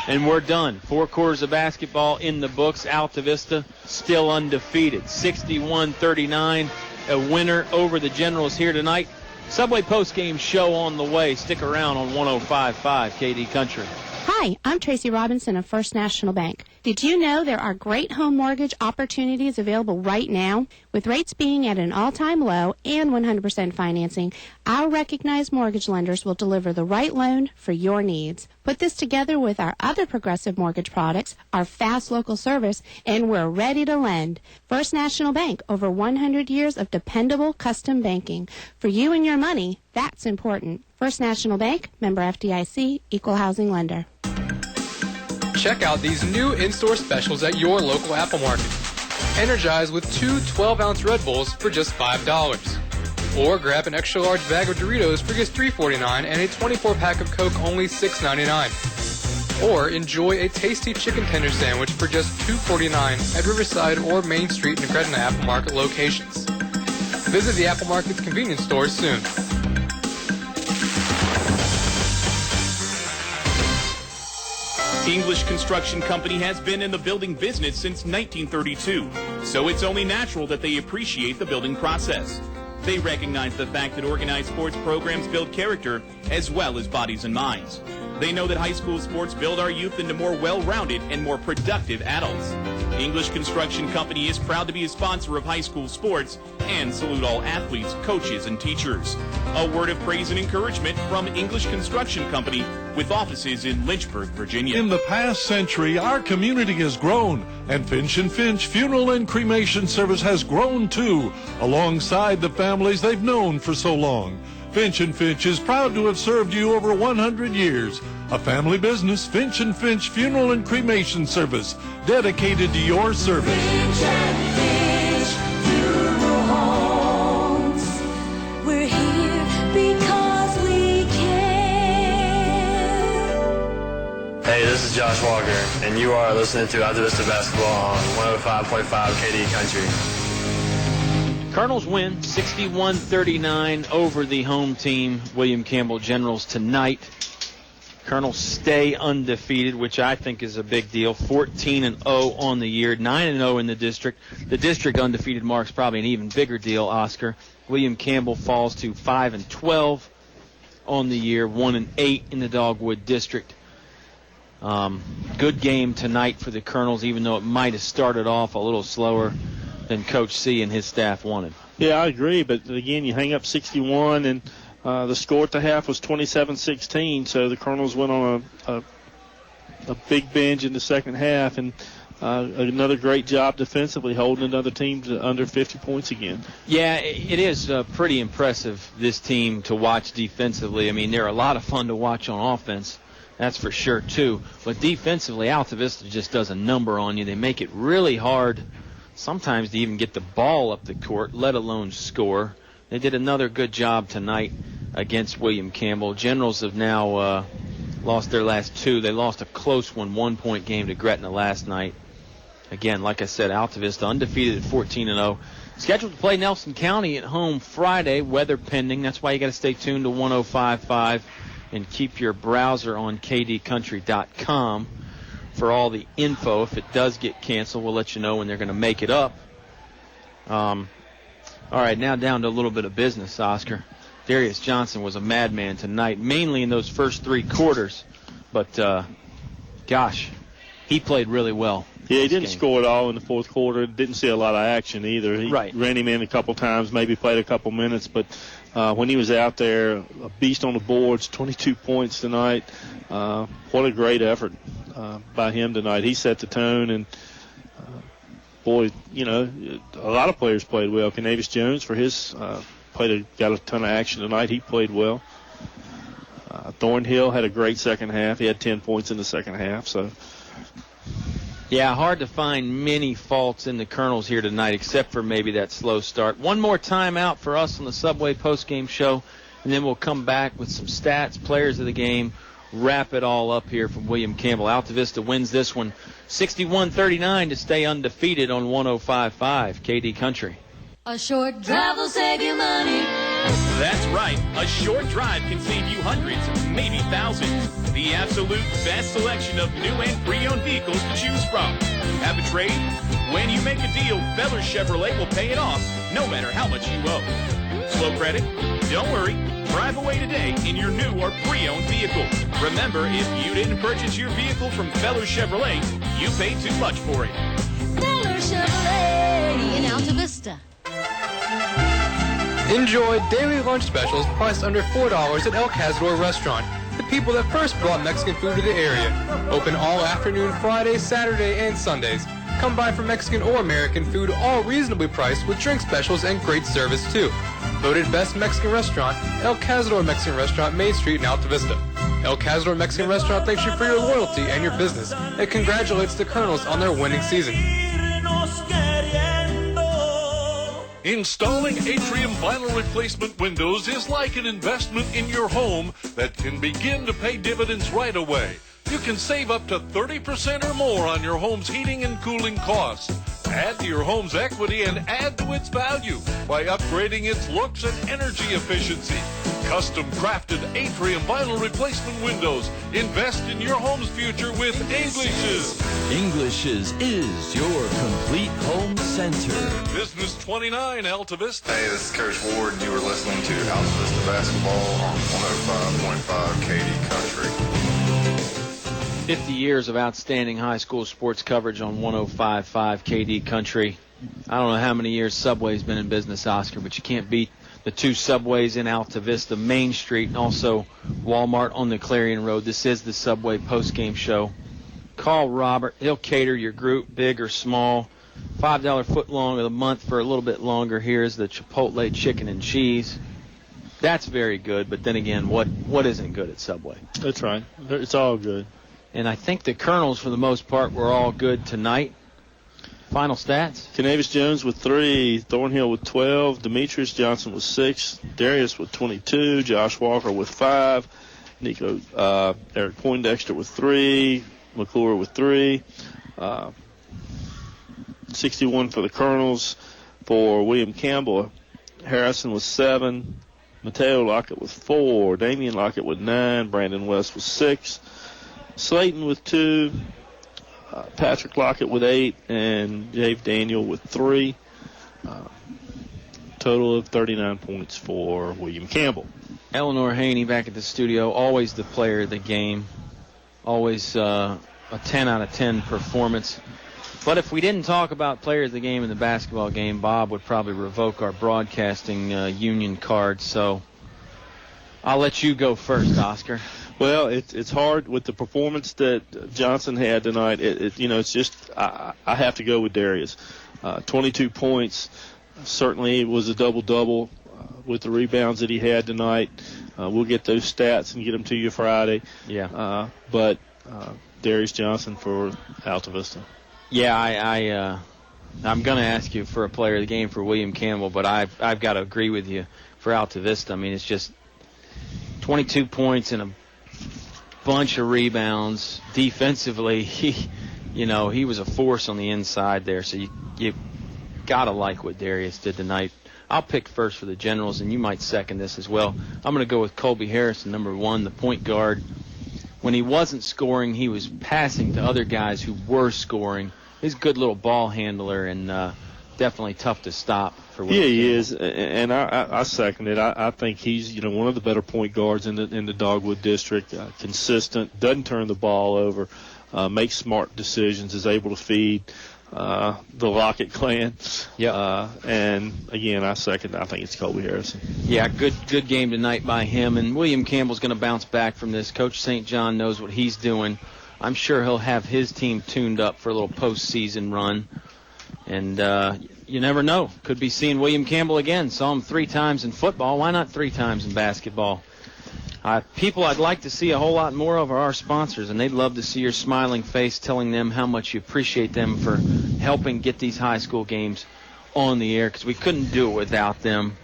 And we're done. 4 quarters of basketball in the books. Altavista still undefeated. 61-39. A winner over the Generals here tonight. Subway postgame show on the way. Stick around on 105.5 KD Country. Hi, I'm Tracy Robinson of First National Bank. Did you know there are great home mortgage opportunities available right now? With rates being at an all-time low and 100% financing, our recognized mortgage lenders will deliver the right loan for your needs. Put this together with our other progressive mortgage products, our fast local service, and we're ready to lend. First National Bank, over 100 years of dependable custom banking. For you and your your money. That's important. First National Bank, member FDIC, equal housing lender. Check out these new in-store specials at your local Apple Market. Energize with 2 12-ounce Red Bulls for just $5. Or grab an extra large bag of Doritos for just $3.49 and a 24-pack of Coke only $6.99. Or enjoy a tasty chicken tender sandwich for just $2.49 at Riverside or Main Street in Gretna Apple Market locations. Visit the Apple Market's convenience stores soon. English Construction Company has been in the building business since 1932, so it's only natural that they appreciate the building process. They recognize the fact that organized sports programs build character as well as bodies and minds. They know that high school sports build our youth into more well-rounded and more productive adults. English Construction Company is proud to be a sponsor of high school sports and salute all athletes, coaches, and teachers. A word of praise and encouragement from English Construction Company with offices in Lynchburg, Virginia. In the past century, our community has grown, and Finch & Finch Funeral and Cremation Service has grown too, alongside the families they've known for so long. Finch & Finch is proud to have served you over 100 years. A family business, Finch & Finch Funeral and Cremation Service, dedicated to your service. Finch & Finch Funeral Homes. We're here because we care. Hey, this is Josh Walker, and you are listening to Altavista Basketball on 105.5 KD Country. Colonels win 61-39 over the home team, William Campbell Generals, tonight. Colonels stay undefeated, which I think is a big deal. 14-0 on the year, 9-0 in the district. The district undefeated mark's probably an even bigger deal, Oscar. William Campbell falls to 5-12 on the year, 1-8 in the Dogwood district. Good game tonight for the Colonels, even though it might have started off a little slower than Coach C and his staff wanted. Yeah, I agree, but again, you hang up 61, and the score at the half was 27-16, so the Colonels went on a big binge in the second half, and another great job defensively, holding another team to under 50 points again. Yeah, it is pretty impressive, this team, to watch defensively. I mean, they're a lot of fun to watch on offense, that's for sure, too. But defensively, Altavista just does a number on you. They make it really hard sometimes to even get the ball up the court, let alone score. They did another good job tonight against William Campbell. Generals have now lost their last two. They lost a close one, 1-point game to Gretna last night. Again, like I said, Altavista undefeated at 14-0. Scheduled to play Nelson County at home Friday, weather pending. That's why you got to stay tuned to 105.5 and keep your browser on kdcountry.com. for all the info. If it does get canceled, we'll let you know when they're going to make it up. All right, now down to a little bit of business, Oscar. Darius Johnson was a madman tonight, mainly in those first three quarters. But, gosh, he played really well. Yeah, he didn't score at all in the fourth quarter. Didn't see a lot of action either. He ran him in a couple times, maybe played a couple minutes. But when he was out there, a beast on the boards, 22 points tonight. What a great effort by him tonight. He set the tone, and boy, you know, a lot of players played well. Canavis Jones, for his got a ton of action tonight. He played well. Thornhill had a great second half. He had 10 points in the second half. So, yeah, hard to find many faults in the Colonels here tonight, except for maybe that slow start. One more timeout for us on the Subway postgame show, and then we'll come back with some stats, players of the game, wrap it all up here from William Campbell. Altavista wins this one 61-39 to stay undefeated on 105.5 KD Country. A short drive will save you money. That's right. A short drive can save you hundreds, maybe thousands. The absolute best selection of new and pre-owned vehicles to choose from. Have a trade? When you make a deal, Feller Chevrolet will pay it off, no matter how much you owe. Slow credit? Don't worry. Drive away today in your new or pre-owned vehicle. Remember, if you didn't purchase your vehicle from Feller Chevrolet, you paid too much for it. Feller Chevrolet in Altavista. Enjoy daily lunch specials priced under $4 at El Cazador Restaurant. The people that first brought Mexican food to the area. Open all afternoon Fridays, Saturday, and Sundays. Come by for Mexican or American food, all reasonably priced with drink specials and great service too. Voted Best Mexican Restaurant, El Cazador Mexican Restaurant, Main Street in Altavista. El Cazador Mexican Restaurant thanks you for your loyalty and your business and congratulates the Colonels on their winning season. Installing atrium vinyl replacement windows is like an investment in your home that can begin to pay dividends right away. You can save up to 30% or more on your home's heating and cooling costs. Add to your home's equity and add to its value by upgrading its looks and energy efficiency. Custom crafted atrium vinyl replacement windows. Invest in your home's future with English's. English's is your complete home center. Business 29, Altavista. Hey, this is Coach Ward, and you were listening to Altavista Basketball on 105.5 KD Country. 50 years of outstanding high school sports coverage on 105.5 KD Country. I don't know how many years Subway's been in business, Oscar, but you can't beat the two Subways in Altavista, Main Street, and also Walmart on the Clarion Road. This is the Subway postgame show. Call Robert. He'll cater your group, big or small. $5 foot long of the month for a little bit longer. Here's the Chipotle chicken and cheese. That's very good, but then again, what isn't good at Subway? That's right. It's all good. And I think the Colonels, for the most part, were all good tonight. Final stats. Canavis Jones with 3, Thornhill with 12, Demetrius Johnson with 6, Darius with 22, Josh Walker with 5, Eric Poindexter with 3, McClure with 3, 61 for the Colonels. For William Campbell, Harrison with 7, Mateo Lockett with 4, Damian Lockett with 9, Brandon West with 6, Slayton with 2, Patrick Lockett with 8, and Dave Daniel with 3. Total of 39 points for William Campbell. Eleanor Hoehne back at the studio, always the player of the game. Always a 10 out of 10 performance. But if we didn't talk about player of the game in the basketball game, Bob would probably revoke our broadcasting union card. So I'll let you go first, Oscar. Well, it's hard with the performance that Johnson had tonight. It's just I have to go with Darius. 22 points. Certainly it was a double-double with the rebounds that he had tonight. We'll get those stats and get them to you Friday. Yeah. But Darius Johnson for Altavista. Yeah, I'm going to ask you for a player of the game for William Campbell, but I've got to agree with you for Altavista. I mean, it's just 22 points and a bunch of rebounds. Defensively, he was a force on the inside there, so you got to like what Darius did tonight. I'll pick first for the Generals, and you might second this as well. I'm going to go with Colby Harrison, number 1, the point guard. When he wasn't scoring, he was passing to other guys who were scoring. He's a good little ball handler and definitely tough to stop for William Campbell. He is, and I second it. I think he's one of the better point guards in the Dogwood District. Consistent, doesn't turn the ball over, makes smart decisions, is able to feed the Lockett clan. Yeah. And again, I second. I think it's Colby Harrison. Yeah, good game tonight by him. And William Campbell's going to bounce back from this. Coach St. John knows what he's doing. I'm sure he'll have his team tuned up for a little postseason run. And you never know. Could be seeing William Campbell again. Saw him 3 times in football. Why not 3 times in basketball? People I'd like to see a whole lot more of are our sponsors, and they'd love to see your smiling face telling them how much you appreciate them for helping get these high school games on the air, because we couldn't do it without them.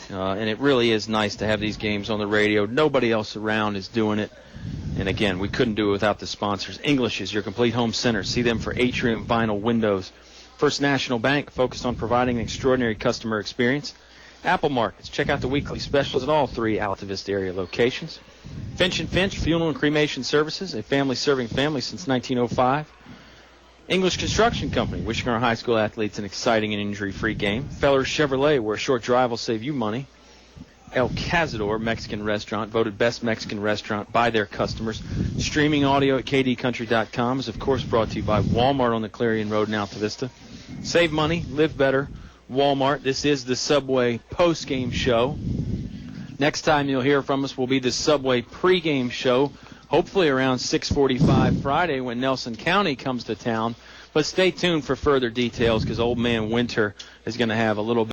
And it really is nice to have these games on the radio. Nobody else around is doing it. And again, we couldn't do it without the sponsors. English is your complete home center. See them for atrium vinyl windows. First National Bank, focused on providing an extraordinary customer experience. Apple Markets, check out the weekly specials at all 3 Altavista area locations. Finch & Finch, Funeral and Cremation Services, a family serving family since 1905. English Construction Company, wishing our high school athletes an exciting and injury-free game. Fellers Chevrolet, where a short drive will save you money. El Cazador Mexican Restaurant, voted best Mexican restaurant by their customers. Streaming audio at kdcountry.com is, of course, brought to you by Walmart on the Clarion Road in Altavista. Save money, live better. Walmart. This is the Subway post-game show. Next time you'll hear from us will be the Subway pre-game show, hopefully around 6:45 Friday when Nelson County comes to town. But stay tuned for further details because Old Man Winter is going to have a little bit